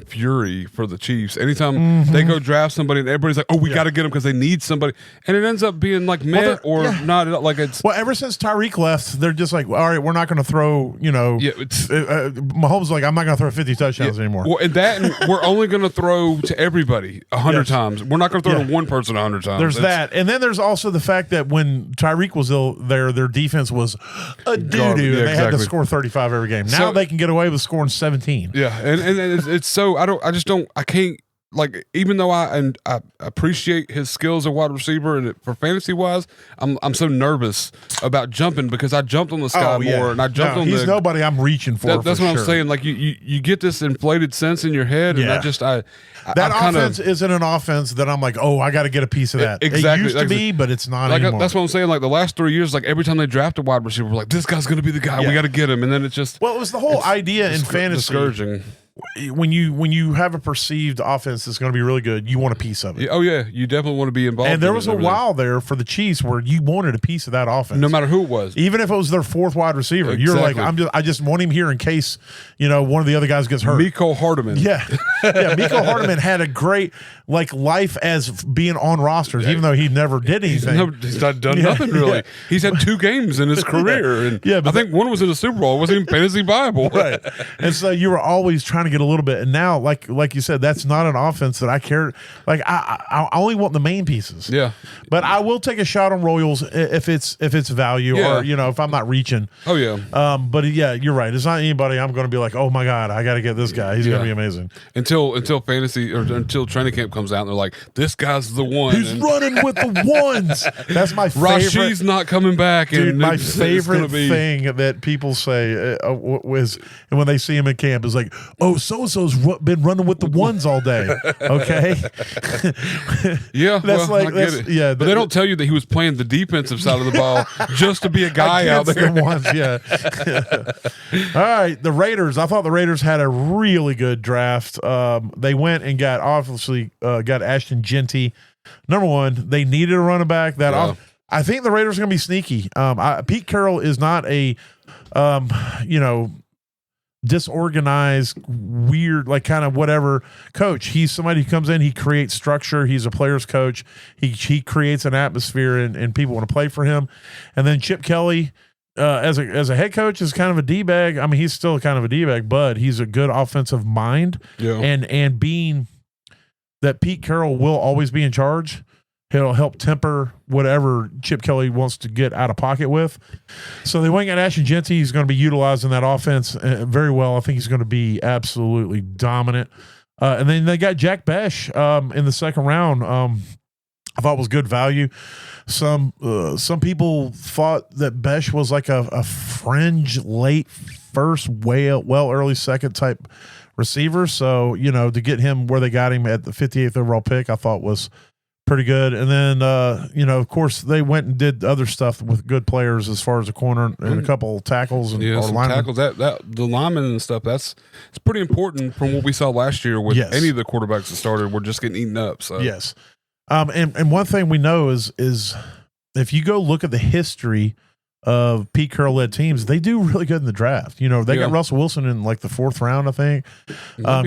fury for the Chiefs. Anytime they go draft somebody and everybody's like, oh, we got to get them because they need somebody. And it ends up being like not like it's. Well, ever since Tyreek left, they're just like, all right, we're not going to throw, Mahomes like, I'm not going to throw 50 touchdowns anymore. Well, and we're only going to throw to everybody 100 times. We're not going to throw to one person 100 times. There's that. And then there's also the fact that when Tyreek was ill their defense was a doo-doo and they had to score 35 every game. Now they can get away with scoring 17. Yeah. And it's so I can't, like, even though I appreciate his skills at wide receiver and for fantasy wise, I'm so nervous about jumping because I jumped on the Sky Moore and I jumped on he's nobody I'm reaching for. That's what I'm saying. Like you get this inflated sense in your head, and that offense isn't an offense that I'm like, oh, I got to get a piece of that. Exactly, it used to be, but it's not anymore. That's what I'm saying. Like the last 3 years, like every time they draft a wide receiver, we're like, this guy's going to be the guy. We got to get him, and then it's just it was the whole idea in fantasy. Discouraging. When you have a perceived offense that's going to be really good, you want a piece of it. Oh yeah, you definitely want to be involved. And there was a while there for the Chiefs where you wanted a piece of that offense, no matter who it was, even if it was their 4th wide receiver. Exactly. You're like, I just want him here in case one of the other guys gets hurt. Mecole Hardman, Mecole Hardman had a great life as being on rosters, even though he never did anything. He's not done nothing really. Yeah. He's had 2 games in his career, and I think one was in the Super Bowl. It wasn't even fantasy Bible, right? And so you were always trying to get a little bit, and now, like you said, that's not an offense that I care. Like I only want the main pieces. Yeah, but I will take a shot on Royals if it's value or if I'm not reaching. Oh yeah. But you're right. It's not anybody I'm going to be like, oh my god, I got to get this guy. He's going to be amazing. Until fantasy or until training camp comes out, and they're like, this guy's the one. He's running with the ones. That's my favorite. Rasheed's not coming back. Dude, my favorite thing that people say was when they see him in camp is like, oh, so and so's been running with the ones all day. Okay. I get it. Yeah, but they don't tell you that he was playing the defensive side of the ball just to be a guy out there. The ones, All right, the Raiders. I thought the Raiders had a really good draft. They went and got Ashton Jeanty. Number one, they needed a running back. I think the Raiders are going to be sneaky. Pete Carroll is not a, disorganized, weird, like kind of whatever coach. He's somebody who comes in, he creates structure. He's a player's coach. He creates an atmosphere and people want to play for him. And then Chip Kelly, as a head coach, is kind of a D-bag. I mean, he's still kind of a D-bag, but he's a good offensive mind. Yeah. And being that Pete Carroll will always be in charge, he'll help temper whatever Chip Kelly wants to get out of pocket with. So they went and got Ashton Jeanty. He's going to be utilized in that offense very well. I think he's going to be absolutely dominant. And then they got Jack Besh in the 2nd round. I thought was good value. Some people thought that Besh was like a fringe late first, well early second type receiver. So, to get him where they got him at the 58th overall pick, I thought was pretty good. And then, of course, they went and did other stuff with good players as far as a corner and a couple tackles and some tackles. That the linemen and stuff. It's pretty important from what we saw last year with any of the quarterbacks that started. We're just getting eaten up. So yes, and one thing we know is if you go look at the history of Pete Carroll led teams, they do really good in the draft. They got Russell Wilson in like the 4th round, I think.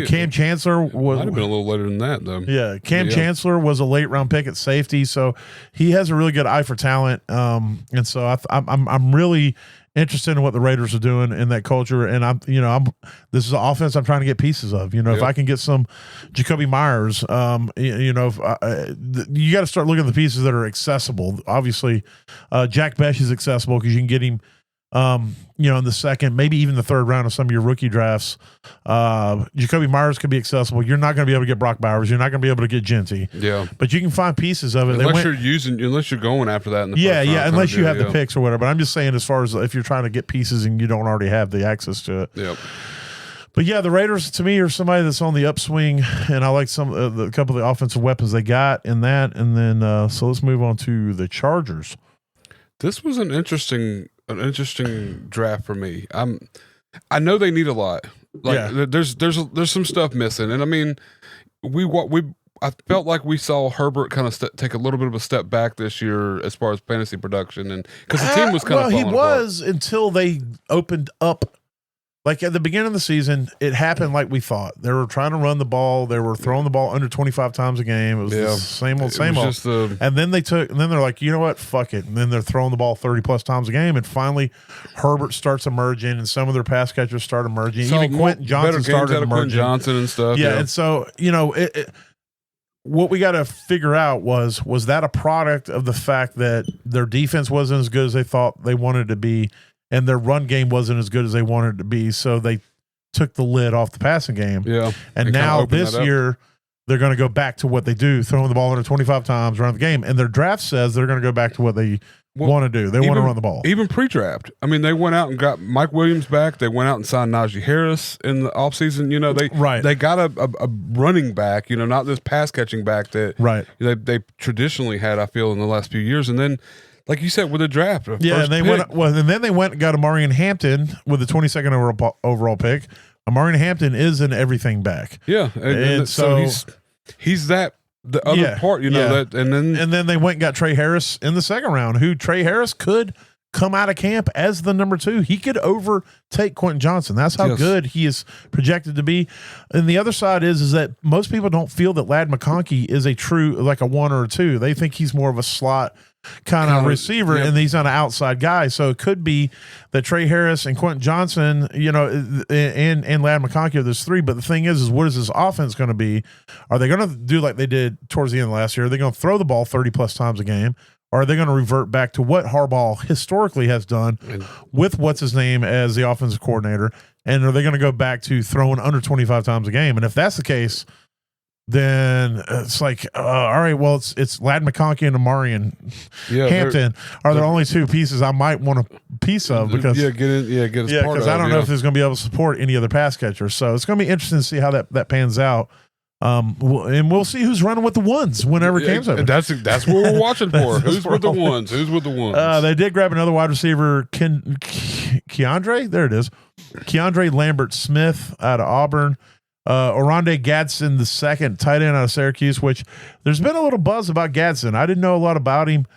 Cam Chancellor might have been a little later than that, though. Yeah, Chancellor was a late round pick at safety, so he has a really good eye for talent. And so I'm really interested in what the Raiders are doing in that culture. And this is an offense I'm trying to get pieces of. If I can get some Jacoby Myers, you got to start looking at the pieces that are accessible. Obviously, Jack Besh is accessible because you can get him, in the second, maybe even the 3rd round of some of your rookie drafts. Jacoby Myers could be accessible. You're not going to be able to get Brock Bowers. You're not going to be able to get Genty. Yeah, but you can find pieces of it. Unless you're going after that in the first round, unless you have the picks or whatever. But I'm just saying, as far as if you're trying to get pieces and you don't already have the access to it. Yep. But yeah, the Raiders to me are somebody that's on the upswing, and I like a couple of the offensive weapons they got in that. And then so let's move on to the Chargers. This was an interesting draft for me. I know they need a lot. There's some stuff missing, and I mean, I felt like we saw Herbert kind of take a little bit of a step back this year as far as fantasy production, and because the team was kind of falling apart. Until they opened up. Like at the beginning of the season, it happened like we thought. They were trying to run the ball. They were throwing the ball under 25 times a game. It was the same old. And then they're like, you know what? Fuck it. And then they're throwing the ball 30 plus times a game. And finally, Herbert starts emerging, and some of their pass catchers start emerging. Even Quentin Johnson started emerging. Quentin Johnson and stuff. Yeah. And so, what we got to figure out was that a product of the fact that their defense wasn't as good as they thought they wanted to be, and their run game wasn't as good as they wanted it to be, so they took the lid off the passing game. Yeah. And now this year, they're going to go back to what they do, throwing the ball under 25 times around the game. And their draft says they're going to go back to what they want to do. They want to run the ball. Even pre-draft. I mean, they went out and got Mike Williams back. They went out and signed Najee Harris in the offseason. They got a running back, not this pass-catching back that they traditionally had, I feel, in the last few years. And then, like you said, with the draft. And then they went and got Amarian Hampton with the 22nd overall pick. Amarian Hampton is an everything back. Yeah. And so he's that the other part, that, and then they went and got Trey Harris in the 2nd round, who Trey Harris could come out of camp as the number 2. He could overtake Quentin Johnson. That's how good he is projected to be. And the other side is that most people don't feel that Ladd McConkey is a true, like a 1 or a 2. They think he's more of a slot kind of receiver, and he's not an outside guy. So it could be that Trey Harris and Quentin Johnson, and Ladd McConkey are those 3. But the thing is what is this offense going to be? Are they going to do like they did towards the end of last year? Are they going to throw the ball 30 plus times a game? Or are they going to revert back to what Harbaugh historically has done with what's his name as the offensive coordinator? And are they going to go back to throwing under 25 times a game? And if that's the case, then it's like, all right, well, it's Ladd McConkey and Amarian Hampton are the only 2 pieces I might want a piece of because because I don't know if there's going to be able to support any other pass catchers. So it's going to be interesting to see how that pans out. And we'll see who's running with the ones whenever it comes over. That's what we're watching for. Who's with the ones? They did grab another wide receiver, Keandre. There it is, Keandre Lambert Smith out of Auburn. Oronde Gadsden the 2nd, tight end out of Syracuse, which there's been a little buzz about Gadsden. I didn't know a lot about him,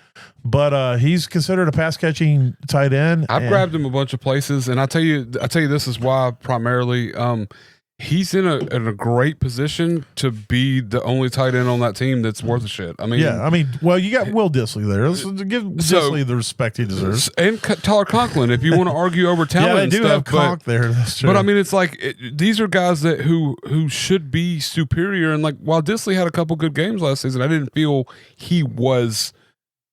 but he's considered a pass catching tight end. I've grabbed him a bunch of places, and I tell you this is why primarily. He's in a great position to be the only tight end on that team that's worth a shit. I mean, you got Will Dissly there. Let's give Dissly the respect he deserves, and Tyler Conklin. If you want to argue over talent, they do have Conk there. That's true. But I mean, it's like these are guys that who should be superior. And like, while Dissly had a couple good games last season, I didn't feel he was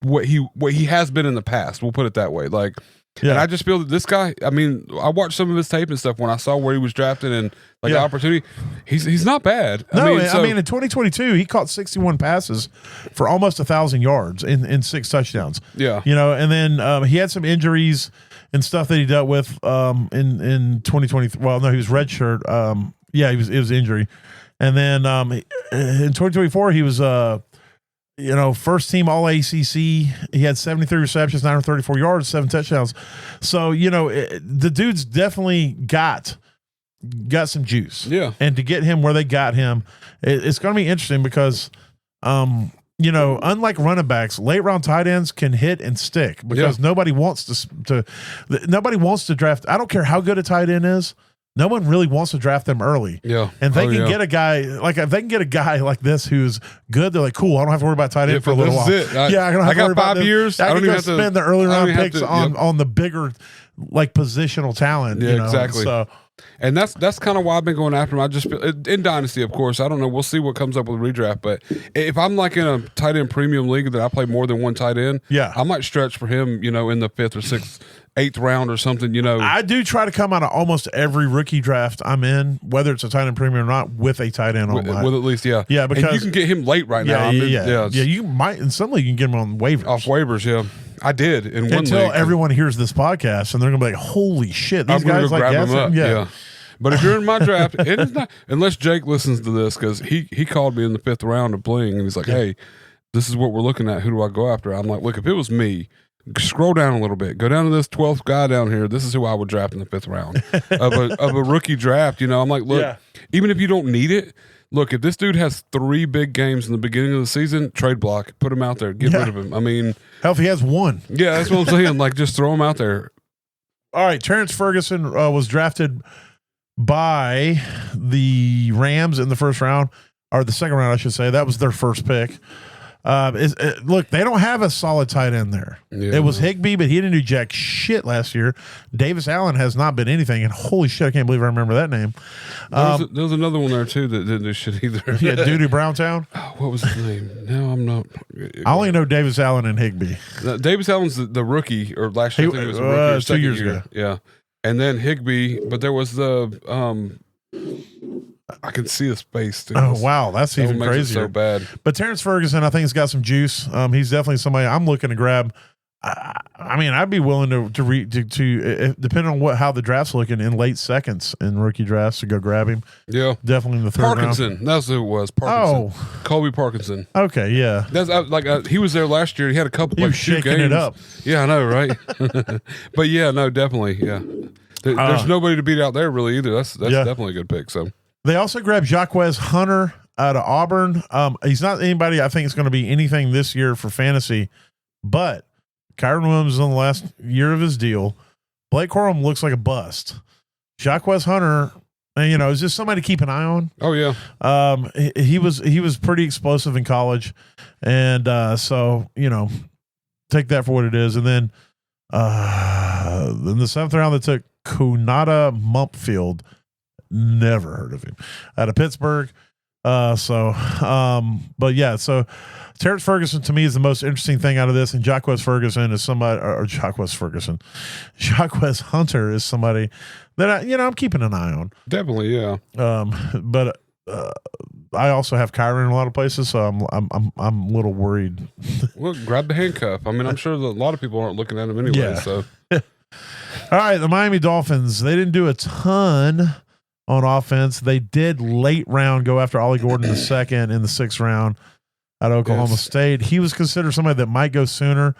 what he has been in the past. We'll put it that way. Like, Yeah. And I just feel that this guy, I mean, I watched some of his tape and stuff when I saw where he was drafted and like the opportunity. He's not bad. No, I mean, in 2022, he caught 61 passes for almost 1,000 yards in 6 touchdowns. Yeah. And then he had some injuries and stuff that he dealt with in 2023. Well, no, he was redshirt. It was injury. And then in 2024, he was first team All ACC. He had 73 receptions, 934 yards, 7 touchdowns. So, the dude's definitely got some juice. Yeah. And to get him where they got him, it's going to be interesting because, unlike running backs, late round tight ends can hit and stick because nobody wants nobody wants to draft. I don't care how good a tight end is. No one really wants to draft them early. Yeah. And they can get a guy if they can get a guy like this who's good, they're like, cool, I don't have to worry about tight end for a little while. I don't have to worry about 5 years. I can spend the early round picks on the bigger positional talent. Yeah, exactly. So, and that's kind of why I've been going after him. I just feel in Dynasty, of course. I don't know. We'll see what comes up with redraft. But if I'm like in a tight end premium league that I play more than one tight end, I might stretch for him. In the 5th or 6th, 8th round or something. I do try to come out of almost every rookie draft I'm in, whether it's a tight end premium or not, with a tight end on with at least because and you can get him late right now. You might in some league you can get him on waivers off waivers. Yeah. I did in one until league. Everyone hears this podcast and they're gonna be like, "Holy shit, these guys like grab him up." Yeah. But if you're in my draft, it is not unless Jake listens to this because he called me in the 5th round of playing and he's like, "Hey, this is what we're looking at. Who do I go after?" I'm like, "Look, if it was me, scroll down a little bit, go down to this 12th guy down here. This is who I would draft in the 5th round of a rookie draft." I'm like, look, even if you don't need it. Look, if this dude has 3 big games in the beginning of the season, trade block, put him out there, get rid of him. I mean, hell, if he has 1, that's what I'm saying. Like, just throw him out there. All right, Terrence Ferguson was drafted by the Rams in the 1st round, or the 2nd round, I should say. That was their first pick. Look, they don't have a solid tight end there. Yeah. It was Higbee, but he didn't do jack shit last year. Davis Allen has not been anything, and holy shit, I can't believe I remember that name. There was another one there too that didn't do shit either. Yeah, Duty Browntown. Oh, what was his name? No, I'm not. I only know Davis Allen and Higbee. Davis Allen's the rookie, or last year I think he was a rookie. 2 years ago. Yeah, and then Higbee, but there was the I can see his face. Dude. Oh wow, that's even crazier. So bad. But Terrence Ferguson, I think, has got some juice. He's definitely somebody I'm looking to grab. I mean, I'd be willing to depending on how the draft's looking in late seconds in rookie drafts to go grab him. Yeah, definitely in the 3rd Parkinson. round. That's who it was. Parkinson. Oh, Colby Parkinson. Okay, yeah. That's he was there last year. He had a couple like 2 games. It up. Yeah, I know, right? But yeah, no, definitely, yeah. There's nobody to beat out there really either. That's definitely a good pick. So. They also grabbed Jaquez Hunter out of Auburn. He's not anybody I think is going to be anything this year for fantasy, but Kyron Williams is on the last year of his deal. Blake Corum looks like a bust. Jaquez Hunter, is just somebody to keep an eye on. Oh yeah. He was pretty explosive in college, and so take that for what it is. And then in the 7th round, they took Kunata Mumpfield. Never heard of him, out of Pittsburgh. But yeah, so Terrence Ferguson to me is the most interesting thing out of this, and Jaquez Ferguson is somebody, or Jaquez Hunter is somebody that I'm keeping an eye on. Definitely, yeah. But I also have Kyron in a lot of places, so I'm a little worried. Well, grab the handcuff. I mean, I'm sure that a lot of people aren't looking at him anyway. Yeah. So, all right, the Miami Dolphins. They didn't do a ton on offense. They did late round go after Ollie Gordon the 2nd in the 6th round out of Oklahoma State. He was considered somebody that might go sooner.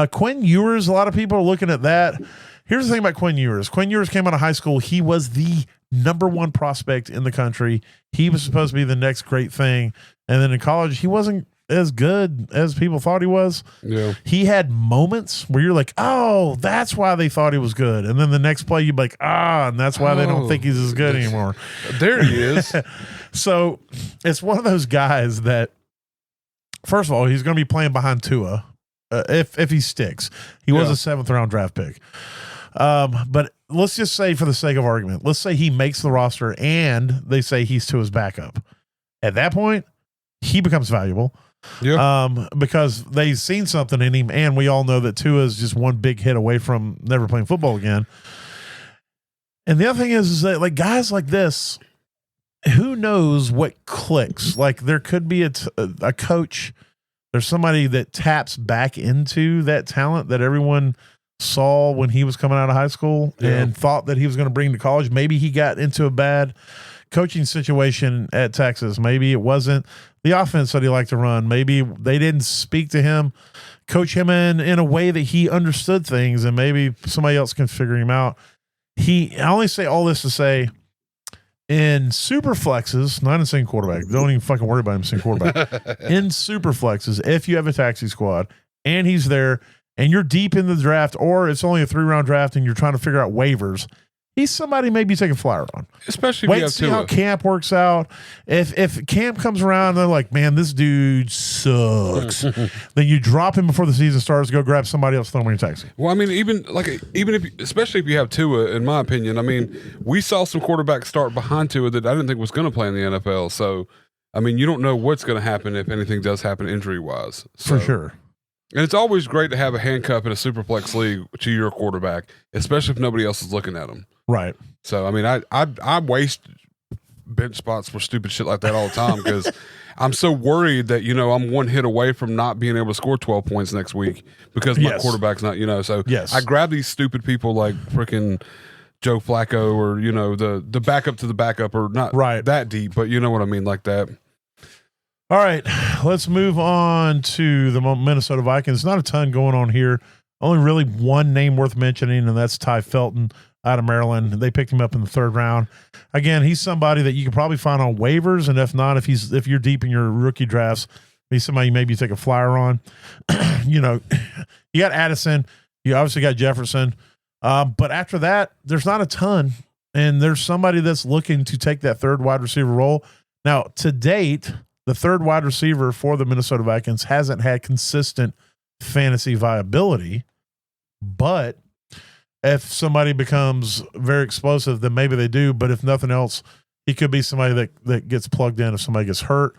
Quinn Ewers, a lot of people are looking at that. Here's the thing about Quinn Ewers. Quinn Ewers came out of high school. He was the #1 prospect in the country. He was supposed to be the next great thing. And then in college, he wasn't as good as people thought he was. Yeah. He had moments where you're like, oh, that's why they thought he was good. And then the next play, you'd be like, and that's why they don't think he's as good anymore. There he is. So it's one of those guys that, first of all, he's going to be playing behind Tua if he sticks. He was a 7th round draft pick. But let's just say, for the sake of argument, let's say he makes the roster and they say he's Tua's backup. At that point, he becomes valuable. Because they've seen something in him, and we all know that Tua is just one big hit away from never playing football again. And the other thing is that like guys like this, who knows what clicks? Like there could be a coach, there's somebody that taps back into that talent that everyone saw when he was coming out of high school and thought that he was going to bring to college. Maybe he got into a bad coaching situation at Texas. Maybe it wasn't the offense that he liked to run. Maybe they didn't speak to him, coach him in a way that he understood things, and maybe somebody else can figure him out. I only say all this to say, in super flexes, not in single quarterback, don't even fucking worry about him single quarterback. In super flexes, if you have a taxi squad and he's there and you're deep in the draft, or it's only a 3-round draft and you're trying to figure out waivers, he's somebody maybe take a flyer on. Especially if wait you have and see how camp works out. If camp comes around and they're like, man, this dude sucks, then you drop him before the season starts, go grab somebody else, throw him in your taxi. Well, I mean, even if, especially if you have Tua, in my opinion, I mean, we saw some quarterbacks start behind Tua that I didn't think was going to play in the NFL. So, I mean, you don't know what's going to happen if anything does happen injury-wise. So. For sure. And it's always great to have a handcuff in a superflex league to your quarterback, especially if nobody else is looking at him. Right. So, I mean, I waste bench spots for stupid shit like that all the time because I'm so worried that, I'm one hit away from not being able to score 12 points next week because my quarterback's not, so I grab these stupid people like freaking Joe Flacco or, the backup to the backup, or not that deep, but you know what I mean, like that. All right, let's move on to the Minnesota Vikings. Not a ton going on here. Only really one name worth mentioning, and that's Ty Felton out of Maryland. They picked him up in the 3rd round. Again, he's somebody that you can probably find on waivers, and if not, if you're deep in your rookie drafts, he's somebody maybe you take a flyer on. You got Addison. You obviously got Jefferson. But after that, there's not a ton, and there's somebody that's looking to take that 3rd wide receiver role. Now, to date, the 3rd wide receiver for the Minnesota Vikings hasn't had consistent fantasy viability, but if somebody becomes very explosive, then maybe they do. But if nothing else, he could be somebody that gets plugged in if somebody gets hurt.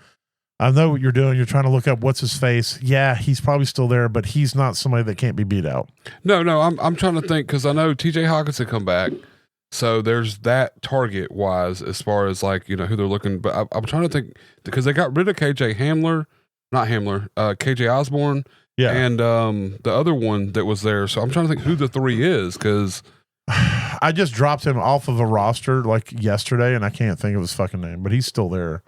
I know what you're doing. You're trying to look up what's his face. Yeah, he's probably still there, but he's not somebody that can't be beat out. No, I'm trying to think because I know TJ Hawkinson come back. So there's that target wise as far as like, who they're looking. But I'm trying to think because they got rid of KJ Osborne. Yeah. And the other one that was there. So I'm trying to think who the 3 is because I just dropped him off of a roster like yesterday and I can't think of his fucking name, but he's still there.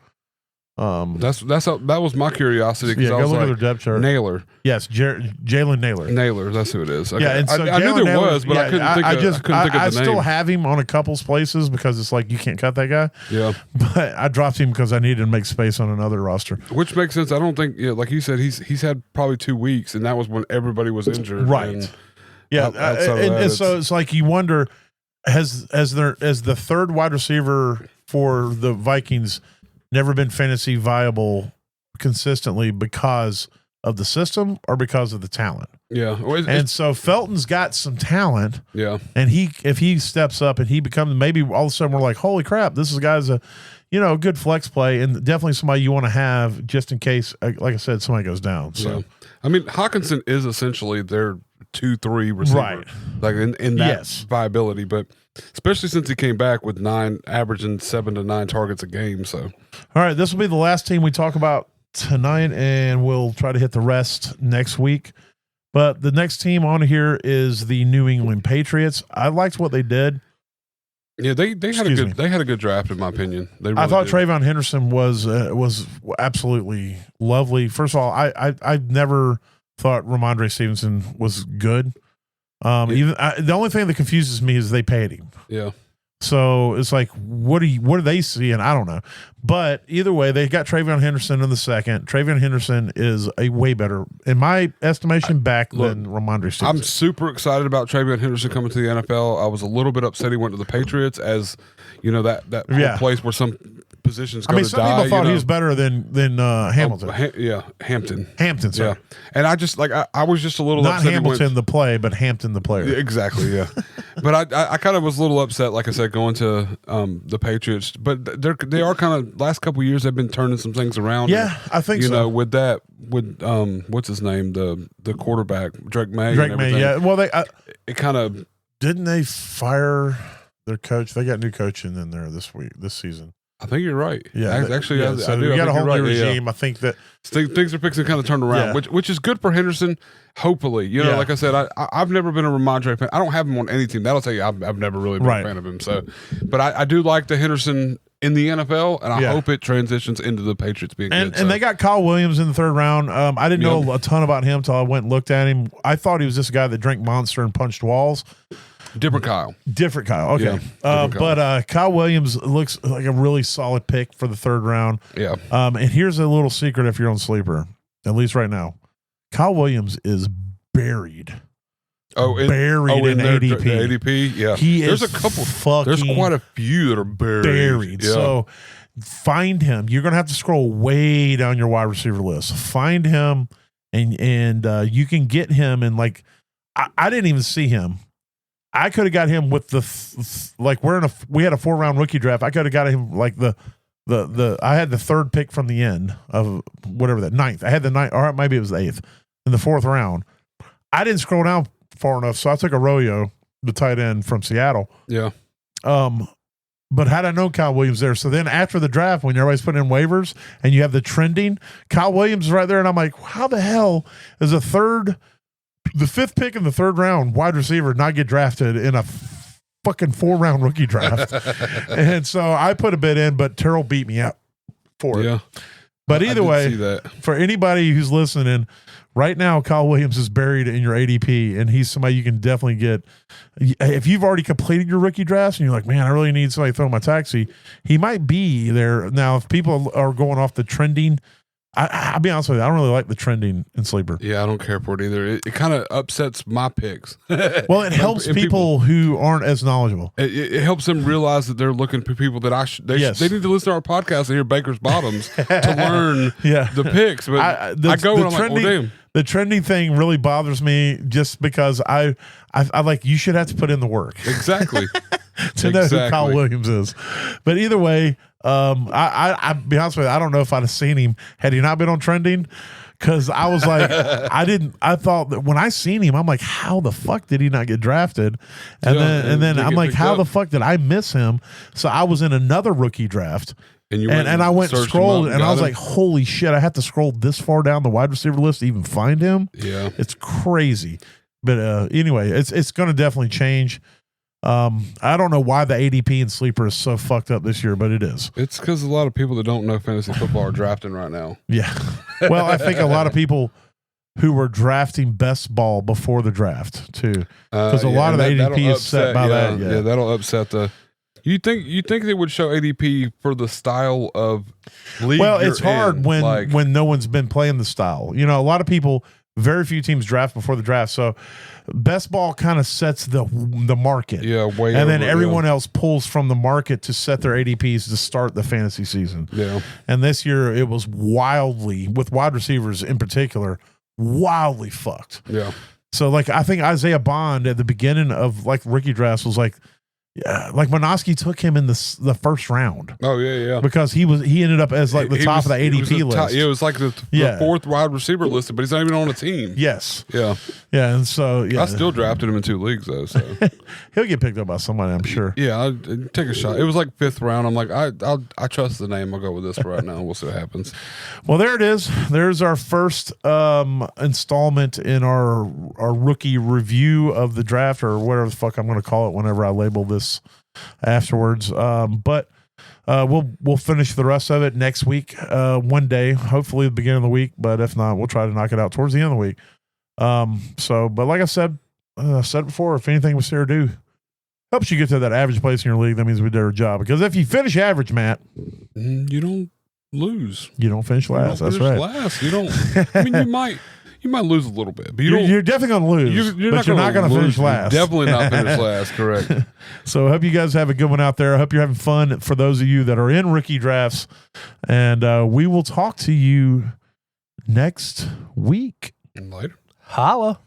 That was my curiosity. Yeah, go look at their depth chart. Naylor. Yes, Jalen Naylor. Naylor, that's who it is. Okay. Yeah, and so I knew there was, but I couldn't think of the name. I still have him on a couple places because it's like you can't cut that guy. Yeah. But I dropped him because I needed to make space on another roster. Which makes sense. I don't think, like you said, he's had probably 2 weeks, and that was when everybody was injured. Right. And and so it's like you wonder, has the 3rd wide receiver for the Vikings never been fantasy viable consistently because of the system or because of the talent? Yeah. And so Felton's got some talent. Yeah. And if he steps up and he becomes, maybe all of a sudden we're like, holy crap, this guy's a good flex play and definitely somebody you want to have just in case, like I said, somebody goes down. So, yeah. I mean, Hawkinson is essentially their 2-3 receiver. Right. Like in that viability, but especially since he came back with averaging 7 to 9 targets a game. So, all right, this will be the last team we talk about tonight, and we'll try to hit the rest next week. But the next team on here is the New England Patriots. I liked what they did. Yeah, they had a good draft in my opinion. Really I thought TreVeyon Henderson was absolutely lovely. First of all, I never thought Ramondre Stevenson was good. The only thing that confuses me is they paid him. Yeah. So it's like, what do they see? And I don't know. But either way, they got TreVeyon Henderson in the 2nd. TreVeyon Henderson is a way better, in my estimation, than Ramondre Stevenson. I'm super excited about TreVeyon Henderson coming to the NFL. I was a little bit upset he went to the Patriots, as that whole place where some positions go to die. Some people thought he was better than Hamilton. Hampton. Hampton, sorry. Yeah. And I just I was just a little not upset. Hamilton the play, but Hampton the player. Yeah, exactly, yeah. But I kind of was a little upset, like I said, going to the Patriots. But they are kind of last couple of years they've been turning some things around. Yeah, I think you so. know, with what's his name, the quarterback, Drake May. Drake May, yeah. Well, it kind of didn't they fire their coach? They got new coaching in there this season. I think you're right. Yeah, actually, I do. We got a whole new regime. Yeah. I think that things are fixing to kind of turn around, which is good for Henderson. Hopefully, you know, like I said, I've never been a Rhamondre fan. I don't have him on any team. That'll tell you, I've never really been a fan of him. So, but I do like the Henderson in the NFL, and I hope it transitions into the Patriots being good. And they got Kyle Williams in the third round. I didn't know a ton about him until I went and looked at him. I thought he was this guy that drank Monster and punched walls. Different Kyle. Okay. But Kyle Williams looks like a really solid pick for the third round. Yeah. And here's a little secret if you're on Sleeper, at least right now. Kyle Williams is buried. Buried in ADP. ADP, yeah. There's a couple. There's quite a few that are buried. Yeah. So find him. You're going to have to scroll way down your wide receiver list. Find him, and you can get him. And like, I didn't even see him. I could have got him with we had a 4-round rookie draft. I could have got him like I had the third pick from the end of whatever that ninth. I had the ninth, or maybe it was the 8th in the 4th round. I didn't scroll down far enough, so I took Arroyo, the tight end from Seattle. Yeah. But had I known Kyle Williams there, so then after the draft, when everybody's putting in waivers and you have the trending, Kyle Williams is right there, and I'm like, how the hell is the 5th pick in the 3rd round wide receiver not get drafted in a fucking 4-round rookie draft? And so I put a bid in, but Terrell beat me out for it. Yeah. But either way, for anybody who's listening, right now, Kyle Williams is buried in your ADP, and he's somebody you can definitely get. If you've already completed your rookie drafts and you're like, man, I really need somebody to throw my taxi, he might be there. Now, if people are going off the trending, I'll be honest with you, I don't really like the trending in Sleeper. Yeah, I don't care for it either. It kind of upsets my picks. Well, it helps people who aren't as knowledgeable. It helps them realize that they're looking for people that they need to listen to our podcast and hear Baker's Bottoms to learn the picks. But I go and I'm like, well, damn. The trending thing really bothers me just because I like, you should have to put in the work. Exactly. to know who Kyle Williams is. But either way, I'll be honest with you, I don't know if I'd have seen him had he not been on trending, because I was like, I thought that when I seen him, I'm like, how the fuck did he not get drafted? And then I'm like, how the fuck did I miss him? So I was in another rookie draft. And I went and scrolled, and I was like, holy shit, I have to scroll this far down the wide receiver list to even find him. Yeah. It's crazy. But anyway, it's going to definitely change. I don't know why the ADP and Sleeper is so fucked up this year, but it is. It's because a lot of people that don't know fantasy football are drafting right now. Yeah. Well, I think a lot of people who were drafting best ball before the draft too, because a lot of the ADP is set by that. Yeah, that'll upset the. You think they would show ADP for the style of league? Well, it's hard when no one's been playing the style. You know, a lot of people, very few teams draft before the draft, so best ball kind of sets the market. Yeah, and then everyone else pulls from the market to set their ADPs to start the fantasy season. Yeah. And this year it was wildly, with wide receivers in particular, wildly fucked. Yeah. So like, I think Isaiah Bond at the beginning of like rookie drafts was like, like Minoski took him in the first round. Oh yeah, because he ended up as like the top of the ADP list. It was like the 4th wide receiver listed, but he's not even on a team. Yes. Yeah. Yeah, and so I still drafted him in 2 leagues though. So he'll get picked up by somebody, I'm sure. Yeah, I'll take a shot. It was like 5th round. I'm like, I trust the name. I'll go with this for right now. We'll see what happens. Well, there it is. There's our first installment in our rookie review of the draft, or whatever the fuck I'm going to call it whenever I label this afterwards. But we'll finish the rest of it next week, one day, hopefully the beginning of the week, but if not, we'll try to knock it out towards the end of the week. But like I said before, if anything we say or do helps you get to that average place in your league, that means we did our job. Because if you finish average, Matt, you don't lose. You don't finish last. That's right. Last. You don't. I mean, you might lose a little bit, but you're definitely going to lose. You're not going to finish last. You're definitely not finish last. Correct. So I hope you guys have a good one out there. I hope you're having fun for those of you that are in rookie drafts. And we will talk to you next week. Later. Holla.